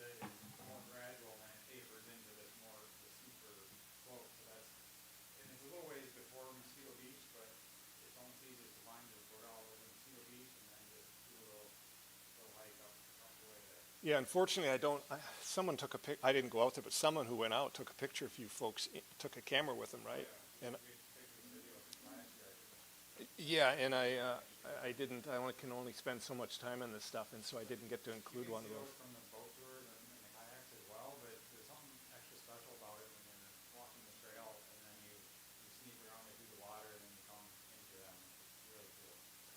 that is more gradual, and it tapers into the steeper slope. So and it's a little ways before Mosquito Beach, but it's almost easiest to find to go all over Mosquito Beach and then just do a little hike up the way there. yeah, unfortunately, someone took a pic. I didn't go out there, but someone who went out took a picture. A few folks took a camera with them, right? And yeah, and I didn't. Can only spend so much time on this stuff, and so I didn't get to include one of those. From the boat tours and the kayaks as well, but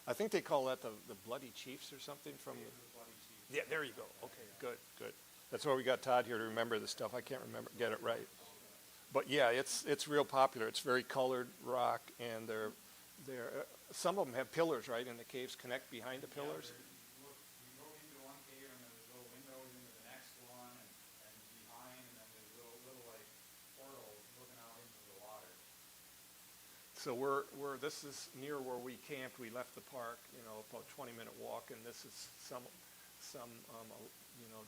I think they call that the Bloody Chiefs or something from the. Yeah, there you go. Okay, good, good. That's why we got Todd here to remember this stuff. I can't get it right. But yeah, it's real popular. It's very colored rock, and some of them have pillars, right? And the caves connect behind the pillars. You go into one cave and there's little windows into the next one and behind, and then there's little like portals looking out into the water. So this is near where we camped. We left the park, about 20-minute walk, and this is some you know,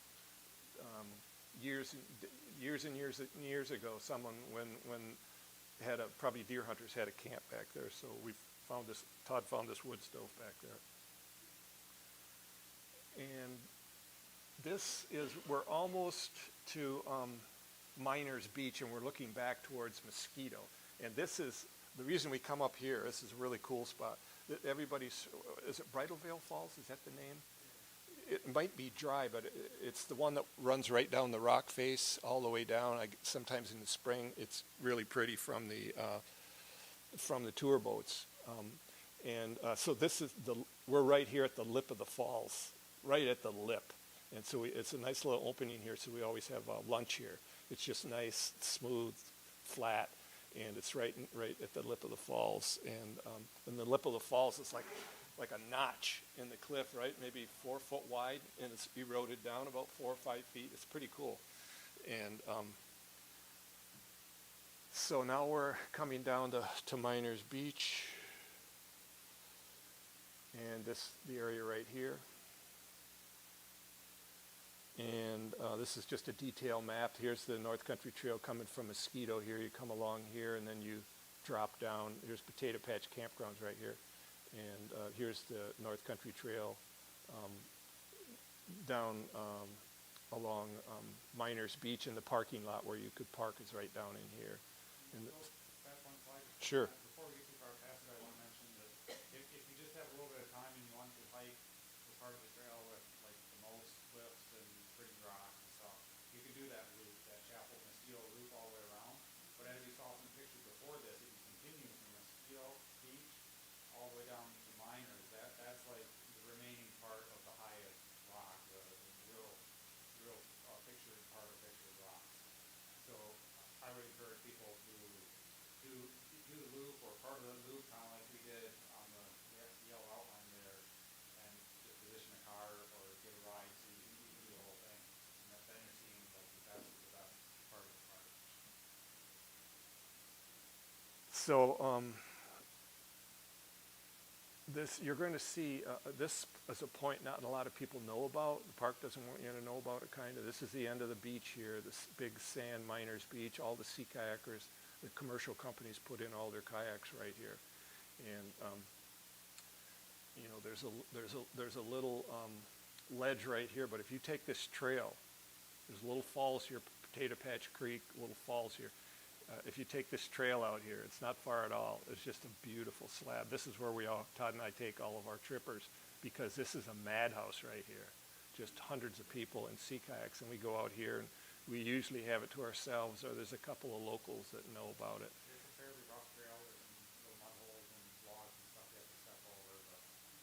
years and years ago, someone when probably deer hunters had a camp back there. So Todd found this wood stove back there. And we're almost to Miners Beach, and we're looking back towards Mosquito. And this is the reason we come up here. This is a really cool spot. Is it Bridal Veil Falls? Is that the name? It might be dry, but it's the one that runs right down the rock face all the way down. Sometimes in the spring, it's really pretty from the tour boats. So we're right here at the lip of the falls, right at the lip. And so it's a nice little opening here, so we always have lunch here. It's just nice, smooth, flat, and it's right at the lip of the falls. And the lip of the falls is like a notch in the cliff, right? Maybe 4 foot wide, and it's eroded down about 4 or 5 feet. It's pretty cool. And so now we're coming down to Miners Beach, and the area right here. And this is just a detail map. Here's the North Country Trail coming from Mosquito here. You come along here, and then you drop down. Here's Potato Patch Campgrounds right here. And here's the North Country Trail down along Miners Beach, and the parking lot where you could park is right down in here. And sure. Before we get too far past it, I want to mention that if you just have a little bit of time and you want to hike the part of the trail with like the most cliffs and pretty rocks and stuff, you can do that loop, that Chapel Mosquito loop all the way around. But as you saw from the picture before this, if you continue from Mosquito Beach all the way down to Miners, that's like the remaining part of the highest rock, the real pictured part of pictured rocks. So I would encourage people to do the loop or part of the loop, kind of like we did on the yellow outline there, and just position a car or get a ride so you can do the whole thing. And then you're seeing like the best part of the park. So you're going to see this is a point not a lot of people know about. The park doesn't want you to know about it, kind of. This is the end of the beach here, this big sand Miners Beach. All the sea kayakers, the commercial companies put in all their kayaks right here. And there's a little ledge right here, but if you take this trail, there's little falls here, Potato Patch Creek, little falls here. If you take this trail out here, it's not far at all. It's just a beautiful slab. This is where Todd and I take all of our trippers, because this is a madhouse right here. Just hundreds of people in sea kayaks, and we go out here, and we usually have it to ourselves, or there's a couple of locals that know about it. It's a fairly rough trail. There's some little mud holes and logs and stuff you have to step over, but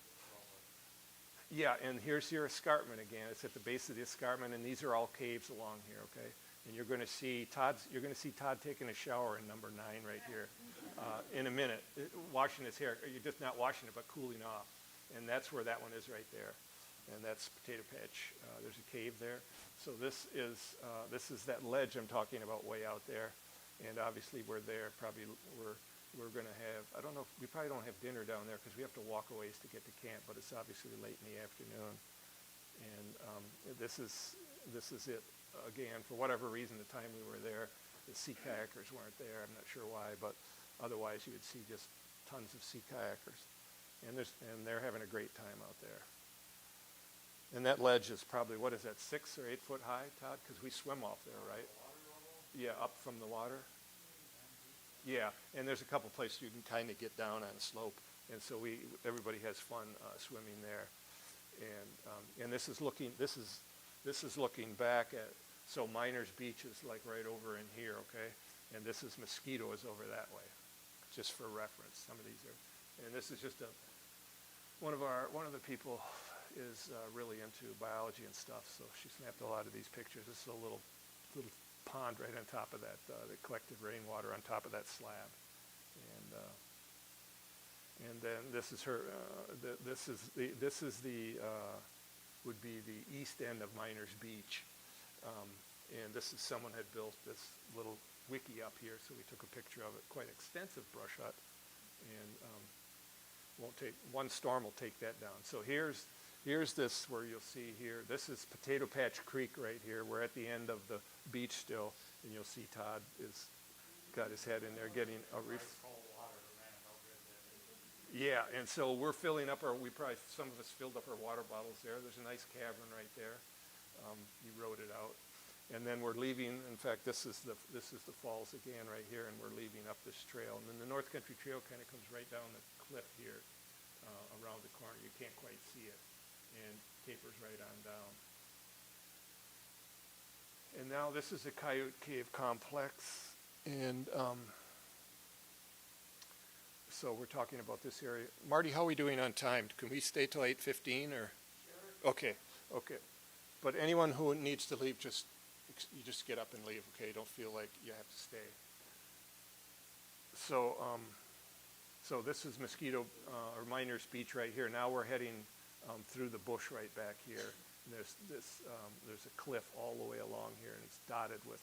it's well worth it. Yeah, and here's your escarpment again. It's at the base of the escarpment, and these are all caves along here, okay? And you're going to see Todd taking a shower in number 9 right here in a minute, washing his hair. You're just not washing it, but cooling off. And that's where that one is right there. And that's Potato Patch. There's a cave there. So this is that ledge I'm talking about way out there. And obviously we're there. Probably we're going to have, I don't know, we probably don't have dinner down there because we have to walk a ways to get to camp, but it's obviously late in the afternoon. And this is it. Again, for whatever reason, the time we were there, the sea kayakers weren't there. I'm not sure why, but otherwise you would see just tons of sea kayakers. And they're having a great time out there. And that ledge is probably, 6 or 8 foot high, Todd? Because we swim off there, right? Yeah, up from the water. Yeah, and there's a couple places you can kind of get down on a slope. And so everybody has fun swimming there. And this is looking back at, so Miners Beach is like right over in here, okay? And this is Mosquito is over that way, just for reference. Some of these are, and this is just one of the people is really into biology and stuff, so she snapped a lot of these pictures. This is a little pond right on top of that that collected rainwater on top of that slab, and then this is her. This is the would be the east end of Miners Beach, and this is someone had built this little wiki up here, so we took a picture of it. Quite extensive brush hut, and won't take one storm will take that down. So here's this where you'll see here. This is Potato Patch Creek right here. We're at the end of the beach still, and you'll see Todd is got his head in there getting a yeah, and so we're filling up some of us filled up our water bottles there. There's a nice cavern right there. He wrote it out. And then we're leaving, in fact, this is the falls again right here, and we're leaving up this trail. And then the North Country Trail kind of comes right down the cliff here around the corner. You can't quite see it, and tapers right on down. And now this is a Coyote Cave complex, and so we're talking about this area. Marty, how are we doing on time? Can we stay till 8:15 or? Sure. Okay. But anyone who needs to leave, you just get up and leave, okay? Don't feel like you have to stay. So this is Mosquito or Miners Beach right here. Now we're heading through the bush right back here. And there's a cliff all the way along here, and it's dotted with.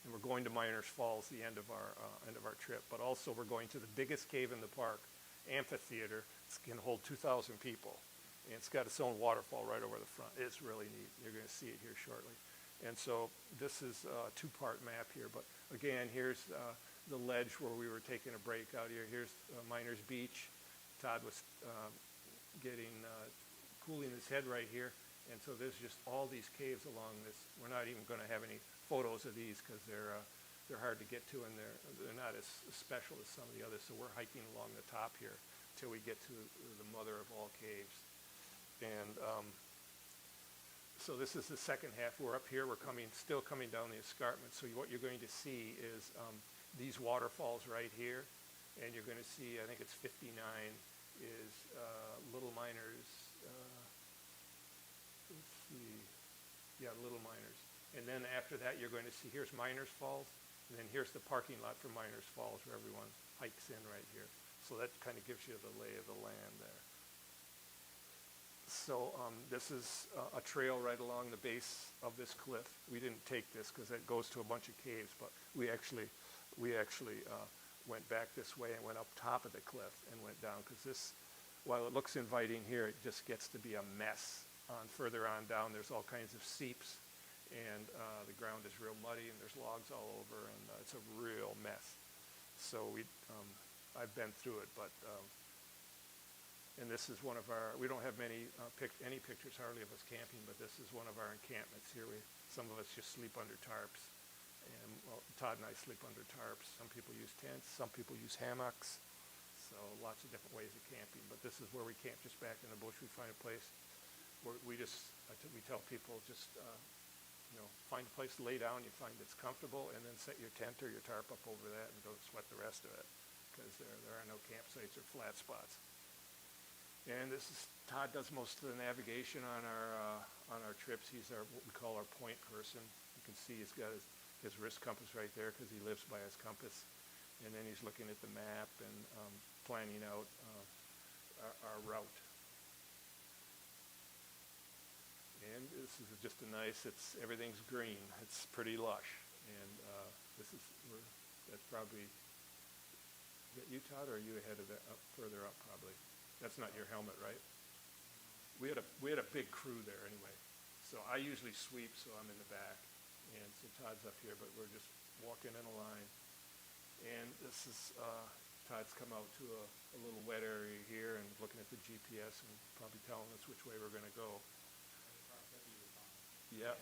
And we're going to Miners Falls, the end of our trip. But also we're going to the biggest cave in the park, amphitheater. It can hold 2,000 people. And it's got its own waterfall right over the front. It's really neat. You're going to see it here shortly. And so this is a two-part map here. But again, here's the ledge where we were taking a break out here. Here's Miners Beach. Todd was cooling his head right here. And so there's just all these caves along this. We're not even going to have any photos of these because they're hard to get to, and they're not as special as some of the others. So we're hiking along the top here till we get to the mother of all caves. And so this is the second half. We're up here. We're still coming down the escarpment. So what you're going to see is these waterfalls right here, and you're going to see, I think it's 59, is Little Miners. Let's see. Yeah, Little Miners. And then after that, you're going to see, here's Miners Falls, and then here's the parking lot for Miners Falls where everyone hikes in right here. So that kind of gives you the lay of the land there. So this is a trail right along the base of this cliff. We didn't take this because it goes to a bunch of caves, but we actually went back this way and went up top of the cliff and went down, because this, while it looks inviting here, it just gets to be a mess. Further on down, there's all kinds of seeps, and the ground is real muddy, and there's logs all over, and it's a real mess. So I've been through it, but and this is one of our. We don't have any pictures hardly of us camping, but this is one of our encampments here. Some of us just sleep under tarps, and Todd and I sleep under tarps. Some people use tents, some people use hammocks. So lots of different ways of camping, but this is where we camp, just back in the bush. We find a place where we tell people just find a place to lay down. You find it's comfortable, and then set your tent or your tarp up over that, and don't sweat the rest of it, because there are no campsites or flat spots. And Todd does most of the navigation on our trips. He's what we call our point person. You can see he's got his wrist compass right there because he lives by his compass. And then he's looking at the map and planning out our route. And this is just everything's green. It's pretty lush. And that's probably, is that you, Todd, or are you ahead of that, further up probably? That's not your helmet, right? We had a big crew there anyway. So I usually sweep, so I'm in the back. And so Todd's up here, but we're just walking in a line. And this is, Todd's come out to a little wet area here and looking at the GPS and probably telling us which way we're going to go. Yeah.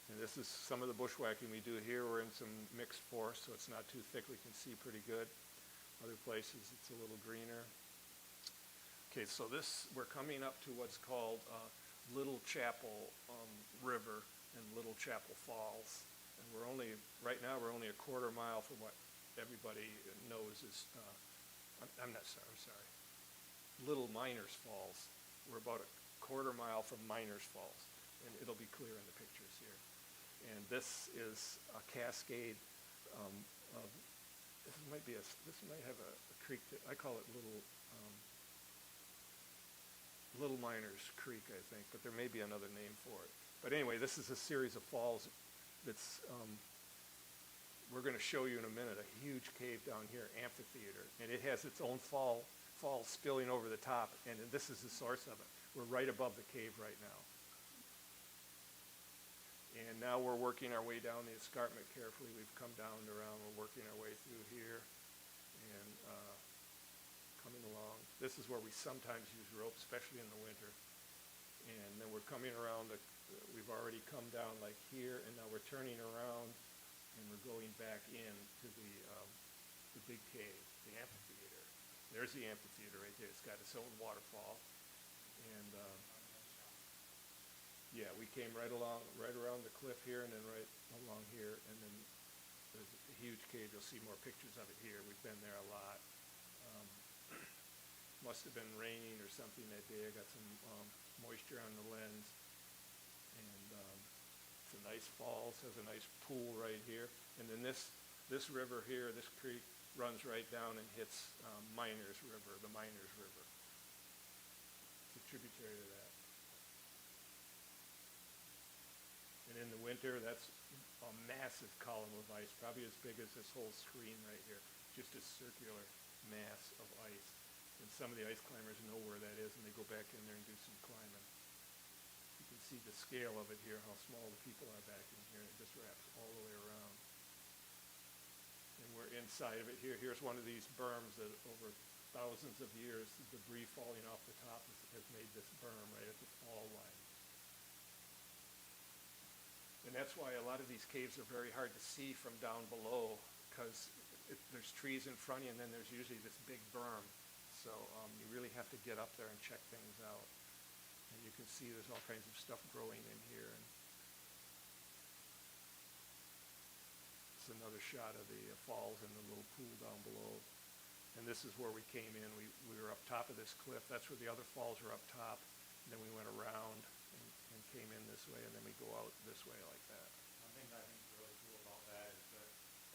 And this is some of the bushwhacking we do here. We're in some mixed forest, so it's not too thick. We can see pretty good. Other places it's a little greener. Okay, so we're coming up to what's called Little Chapel River and Little Chapel Falls. And right now we're only a quarter mile from what everybody knows is, I'm not sorry, I'm sorry. Little Miners Falls. We're about a quarter mile from Miners Falls, and it'll be clear in the pictures here. And this is a cascade. Of, this might have a creek. I call it Little Miners Creek, I think, but there may be another name for it. But anyway, this is a series of falls that's, we're going to show you in a minute, a huge cave down here, amphitheater, and it has its own fall spilling over the top, and this is the source of it. We're right above the cave right now. And now we're working our way down the escarpment carefully. We've come down and around. We're working our way through here and coming along. This is where we sometimes use rope, especially in the winter. And then we're coming around. We've already come down like here, and now we're turning around, and we're going back in to the big cave, the amphitheater. There's the amphitheater right there. It's got its own waterfall. And yeah, we came right around the cliff here, and then right along here, and then there's a huge cave. You'll see more pictures of it here. We've been there a lot. Must have been raining or something that day. I got some moisture on the lens, and it's a nice falls. Has a nice pool right here, and then this river here, this creek, runs right down and hits Miners River, the Miners River. It's a tributary to that. And in the winter, that's a massive column of ice, probably as big as this whole screen right here, just a circular mass of ice. And some of the ice climbers know where that is, and they go back in there and do some climbing. You can see the scale of it here, how small the people are back in here. It just wraps all the way around. And we're inside of it here. Here's one of these berms that over thousands of years, the debris falling off the top has made this berm right at the fall line. And that's why a lot of these caves are very hard to see from down below, because there's trees in front of you, and then there's usually this big berm. So you really have to get up there and check things out. And you can see there's all kinds of stuff growing in here. And it's another shot of the falls and the little pool down below. And this is where we came in. We were up top of this cliff. That's where the other falls are up top. And then we went around and came in this way, and then we go out this way like that. One thing that I think is really cool about that is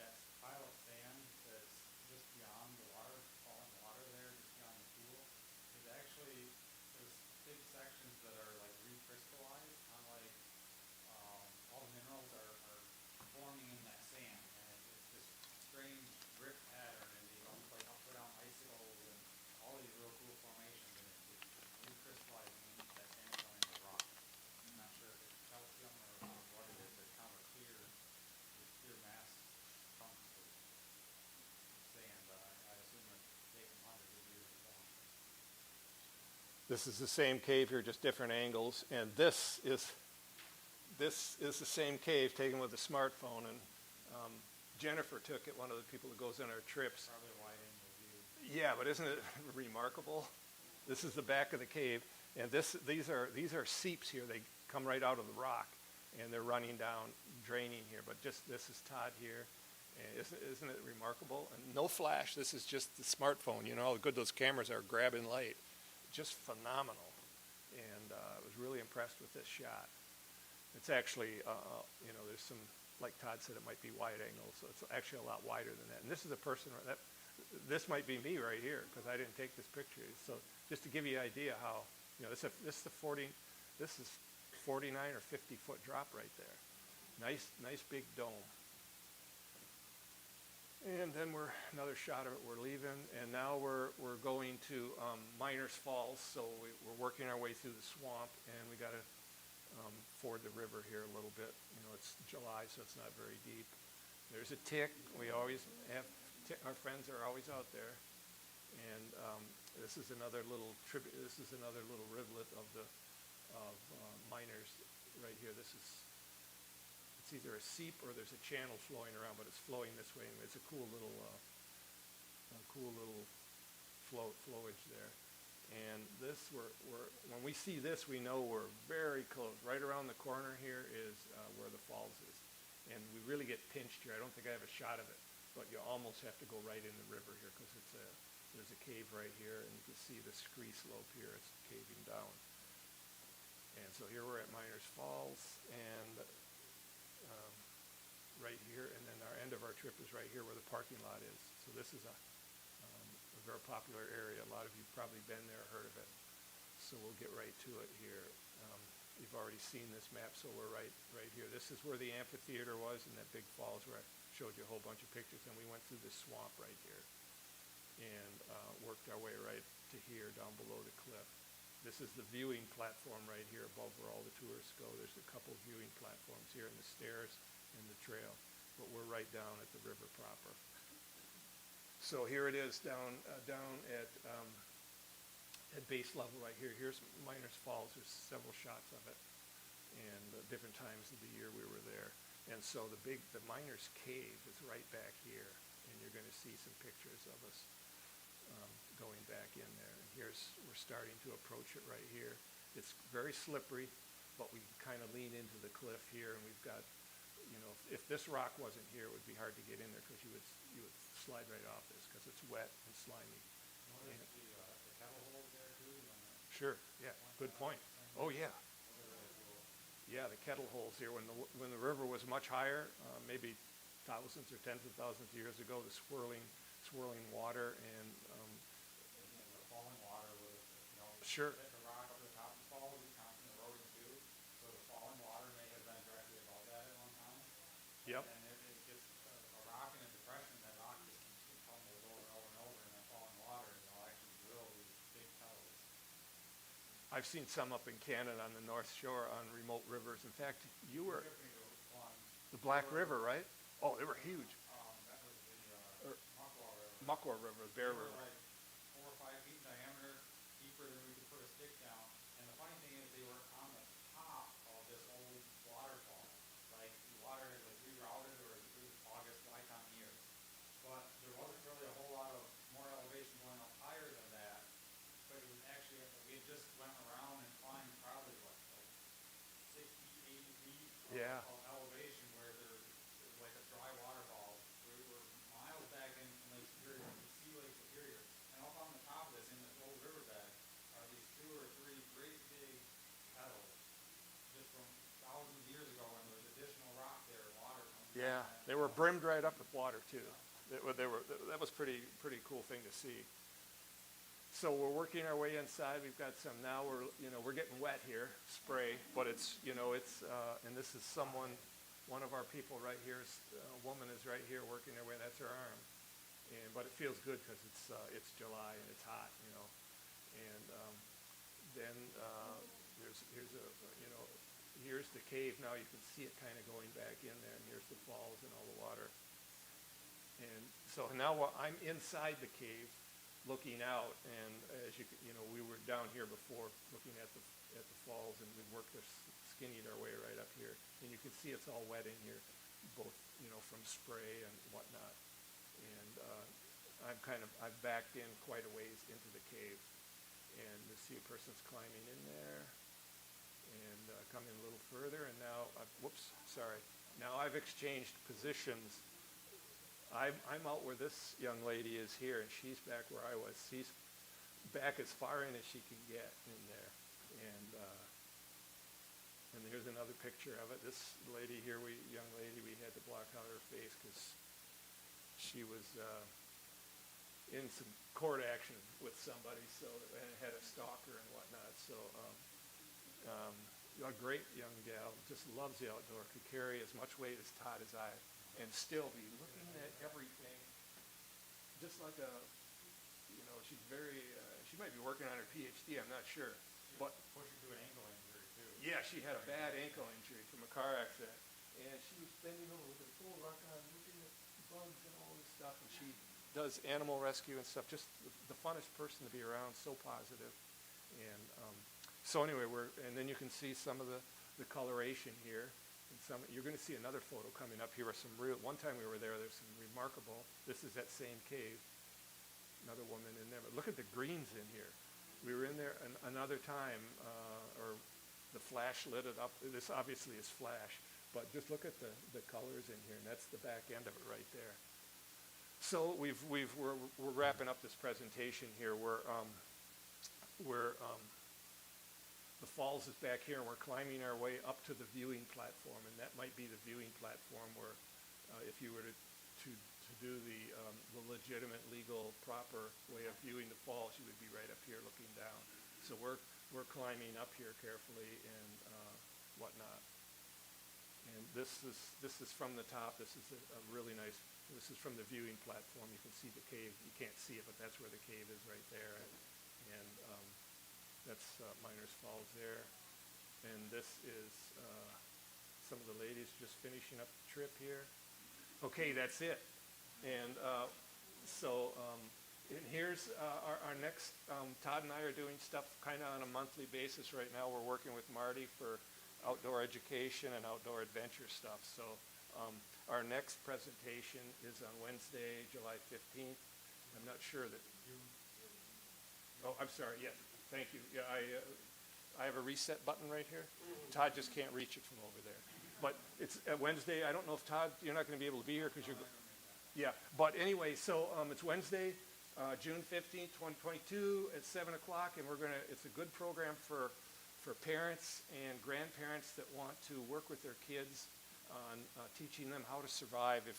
that pile of sand that's just beyond the water, falling water there, just beyond the pool, is actually, there's big sections that are like recrystallized, unlike all the minerals are forming in that sand, and it's this strange drip pattern, and these almost like upside down icicles and all these real cool formations, and it's recrystallizing that sandstone into rock. I'm not sure if it's calcium or what it is. It's kind of a clear mass chunks of sand, but I assume it's taken hundreds of years to form. This is the same cave here, just different angles. And this is the same cave taken with a smartphone. And Jennifer took it, one of the people that goes on our trips. Probably a wide angle view. Yeah, but isn't it remarkable? This is the back of the cave, and these are seeps here. They come right out of the rock, and they're running down, draining here. But just this is Todd here, and isn't it remarkable? And no flash. This is just the smartphone. You know how good those cameras are grabbing light. Just phenomenal, and I was really impressed with this shot. It's actually, there's some, like Todd said, it might be wide angle, so it's actually a lot wider than that. And this is a person this might be me right here, because I didn't take this picture. So just to give you an idea how, this is 49 or 50 foot drop right there. Nice big dome. And then another shot of it, we're leaving, and now we're going to Miners Falls, so we're working our way through the swamp, and we got to ford the river here a little bit. It's July, so it's not very deep. There's a tick. We always have, our friends are always out there, and this is another little rivulet of Miners right here. It's either a seep or there's a channel flowing around, but it's flowing this way. And it's a cool little flowage there. And this, when we see this, we know we're very close. Right around the corner here is where the falls is, and we really get pinched here. I don't think I have a shot of it, but you almost have to go right in the river here because there's a cave right here, and you can see the scree slope here, it's caving down. And so here we're at Miners Falls, and right here, and then our end of our trip is right here where the parking lot is. So this is a very popular area. A lot of you have probably been there, heard of it. So we'll get right to it here. You've already seen this map, so we're right here. This is where the amphitheater was, and that big falls where I showed you a whole bunch of pictures, and we went through this swamp right here and worked our way right to here down below the cliff. This is the viewing platform right here above where all the tourists go. There's a couple viewing platforms here, and the stairs and the trail, but we're right down at the river proper. So here it is down at base level right here. Here's Miners Falls. There's several shots of it, and different times of the year we were there. And so the Miners Cave is right back here, and you're going to see some pictures of us going back in there. And we're starting to approach it right here. It's very slippery, but we kind of lean into the cliff here, and we've got, if this rock wasn't here, it would be hard to get in there because you would slide right off this because it's wet and slimy. Notice the kettle holes there too? Sure, yeah, good point. Oh, yeah. Yeah, the kettle holes here, when the river was much higher, maybe thousands or tens of thousands of years ago, the swirling water and The falling water was, sure. hit the rock up to the top of the falls, it's constant eroding too. So the falling water may have been directly above that at one time. Yep. And it gets a rock in a depression, that rock just tumbles over and over and over, and that falling water, and they'll actually drill these big kettles. I've seen some up in Canada on the North Shore on remote rivers. In fact, you were One, the Black River, right? Oh, they were huge. that was Or the Muckwaw River. Muckwaw River, Bear They were River. like 4 or 5 feet in diameter, deeper than we could put a stick down. And the funny thing is, they were on the top of this old waterfall. Like, the water had like rerouted, or it was August Lycon years. But there wasn't really a whole lot of more elevation going up higher than that. But it was actually, we had just went around and climbed probably like 60, 80 feet Yeah. of elevation, where there's like a dry waterfall. We were miles back in Lake Superior, you could see Lake Superior. And up on the top of this, in this old riverbed, are these 2 or 3 great big kettles, just from thousands of years ago, when there was additional rock there, water coming Yeah, down. they were brimmed right up with water too. That was pretty cool thing to see. So we're working our way inside. We've got some now. We're getting wet here, spray, but it's and this is one of our people right here. A woman is right here working their way. That's her arm, but it feels good because it's July and it's hot, And then here's the cave. Now you can see it kind of going back in there, and here's the falls and all the water. And so now I'm inside the cave, looking out, and as we were down here before, looking at the falls, and we worked skinnied our way right up here, and you can see it's all wet in here, both from spray and whatnot. And I've backed in quite a ways into the cave, and you see a person's climbing in there, and coming a little further, and now now I've exchanged positions. I'm out where this young lady is here, and she's back where I was. She's back as far in as she can get in there. And here's another picture of it. This lady here, young lady, we had to block out her face because she was in some court action with somebody, and had a stalker and whatnot. So a great young gal, just loves the outdoor, could carry as much weight as Todd as I, and still be looking at everything, just like she's she might be working on her PhD, I'm not sure. But Pushing through an ankle injury too. yeah, she had a bad ankle injury from a car accident, and she was bending over with her full rock on, looking at bugs and all this stuff, and she does animal rescue and stuff, just the funnest person to be around, so positive. And so anyway, and then you can see some of the coloration here. You're going to see another photo coming up here. One time we were there's some remarkable, this is that same cave, another woman in there. But look at the greens in here. We were in there another time, or the flash lit it up. This obviously is flash, but just look at the colors in here, and that's the back end of it right there. So we're wrapping up this presentation here. The falls is back here, and we're climbing our way up to the viewing platform, and that might be the viewing platform where, if you were to do the legitimate, legal, proper way of viewing the falls, you would be right up here looking down. So we're climbing up here carefully and whatnot. And this is from the top. This is a really nice. This is from the viewing platform. You can see the cave. You can't see it, but that's where the cave is right there. And that's Miners Falls there. And this is some of the ladies just finishing up the trip here. Okay, that's it. And and here's our next, Todd and I are doing stuff kind of on a monthly basis right now. We're working with Marty for outdoor education and outdoor adventure stuff. So our next presentation is on Wednesday, July 15th. I'm not sure that oh, I'm sorry, yes, thank you. Yeah, I have a reset button right here. Todd just can't reach it from over there. But it's Wednesday. I don't know if Todd, you're not going to be able to be here because you're, yeah. But anyway, so it's Wednesday, June 15th, 2022 at 7 o'clock, and it's a good program for parents and grandparents that want to work with their kids on teaching them how to survive and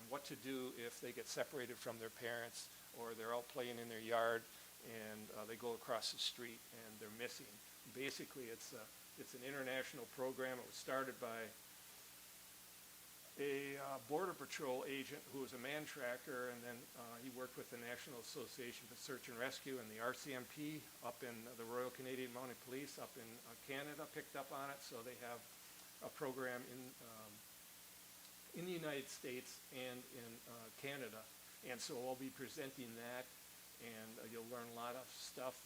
what to do if they get separated from their parents or they're out playing in their yard and they go across the street and they're missing. Basically, it's an international program. It was started by a Border Patrol agent who was a man tracker, and then he worked with the National Association for Search and Rescue, and the RCMP up in the Royal Canadian Mounted Police up in Canada picked up on it. So they have a program in the United States and in Canada, and so I'll be presenting that, and you'll learn a lot of stuff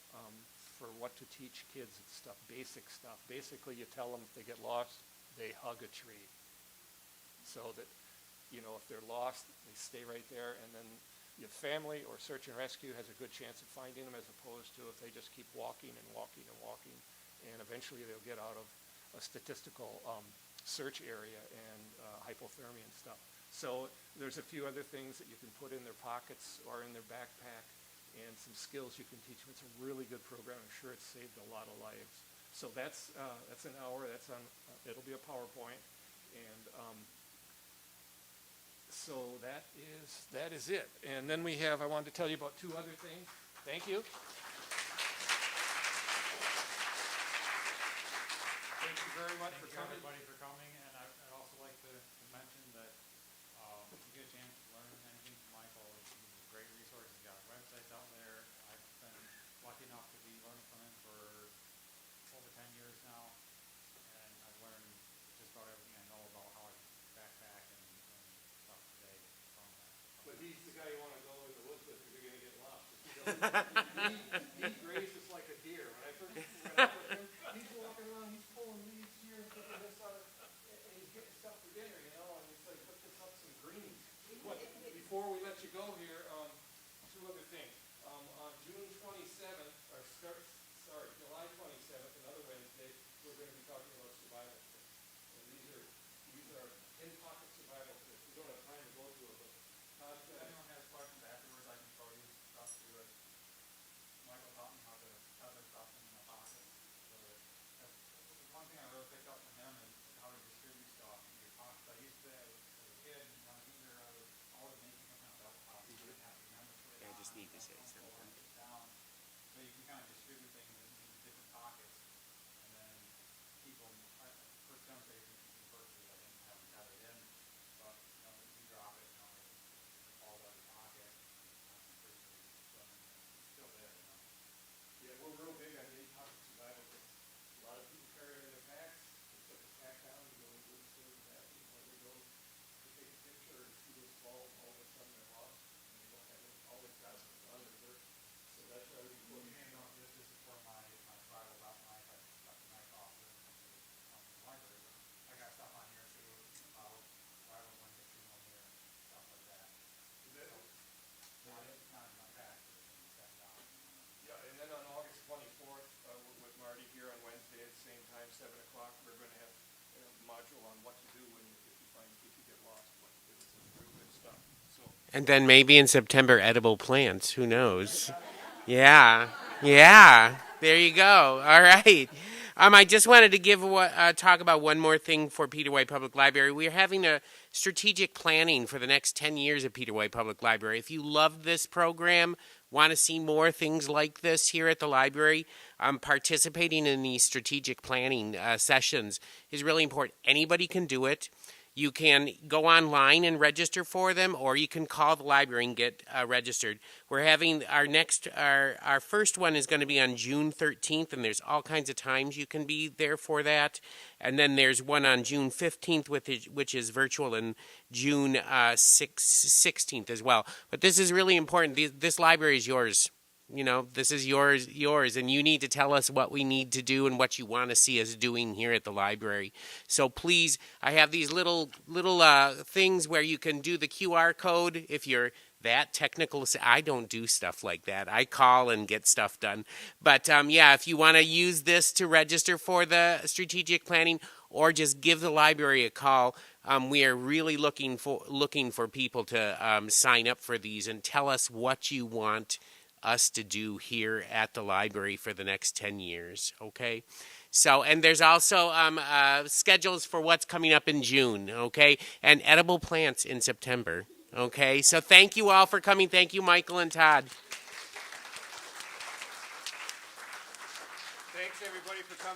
for what to teach kids. It's stuff, basic stuff. Basically, you tell them if they get lost, they hug a tree. So that, if they're lost, they stay right there, and then your family or search and rescue has a good chance of finding them, as opposed to if they just keep walking and walking and walking, and eventually they'll get out of a statistical search area and hypothermia and stuff. So there's a few other things that you can put in their pockets or in their backpack, and some skills you can teach them. It's a really good program. I'm sure it's saved a lot of lives. So that's an hour. That's on. It'll be a PowerPoint, and so that is it. And then I wanted to tell you about two other things. Thank you. Thank you very much for coming. Everybody for coming, and I'd also like to mention that if you get a chance to learn anything from Michael, he's a great resource. He's got websites out there. I've been lucky enough to be learning from him for over 10 years now, and I've learned just about everything I know about how I backpack and stuff today from that. But he's the guy you want to go in the woods with if you're going to get lost. He grazes like a deer. When I first went out with him, he's walking around, he's pulling leaves here and putting this on, and he's getting stuff for dinner, and it's like, put this up some greens. Before we let you go here, two other things. On June 27th, July 27th, another Wednesday, we're going to be talking about survival tips. And these are in-pocket survival tips. We don't have time to go through it, but Todd, If anyone has questions afterwards, I can show you stuff to do it. Michael taught me how to tether stuff in my pocket. So that's one thing I really picked up from him is how to distribute stuff in your pockets. I used to, as a kid, when I was younger, I was always making some kind of belt pouch. You didn't have to remember to put it I on. just need to say Pull something. it down. So you can kind of distribute things in different pockets, and then keep them. First demonstration in purses, I didn't have them tethered in, but if you drop it, it falls out of your pocket. It's still there. yeah, we're real big on in-pocket survival tips. A lot of people carry it in their packs. They put the pack down and go to the woods, go to the bathroom, or they go to take a picture or see this ball, all of a sudden they're lost, and they don't have it. Always got it under there. So that's why we Well, put you know, this is for my survival about knife. I got the knife off from the library. I got stuff on here too about survival 1 to 2 millimeter, stuff like that. Is that- It's not in my pack, but it's in the set down. Yeah, and then on August 24th, with Marty here on Wednesday at the same time, 7 o'clock, we're going to have a module on what to do if you get lost, what to do. It's real good stuff. So And then maybe in September, edible plants. Who knows? Yeah. Yeah. There you go. All right. I just wanted to talk about one more thing for Peter White Public Library. We're having a strategic planning for the next 10 years at Peter White Public Library. If you love this program, want to see more things like this here at the library, participating in these strategic planning sessions is really important. Anybody can do it. You can go online and register for them, or you can call the library and get registered. We're having our first one is going to be on June 13th, and there's all kinds of times you can be there for that. And then there's one on June 15th, which is virtual, and June 16th as well. But this is really important. This library is yours. You know, this is yours, and you need to tell us what we need to do and what you want to see us doing here at the library. So please, I have these little things where you can do the QR code if you're that technical. I don't do stuff like that. I call and get stuff done. But yeah, if you want to use this to register for the strategic planning, or just give the library a call. We are really looking for people to sign up for these and tell us what you want us to do here at the library for the next 10 years, okay? So, and there's also schedules for what's coming up in June, okay? And edible plants in September, okay? So thank you all for coming. Thank you, Michael and Todd. Thanks, everybody, for coming.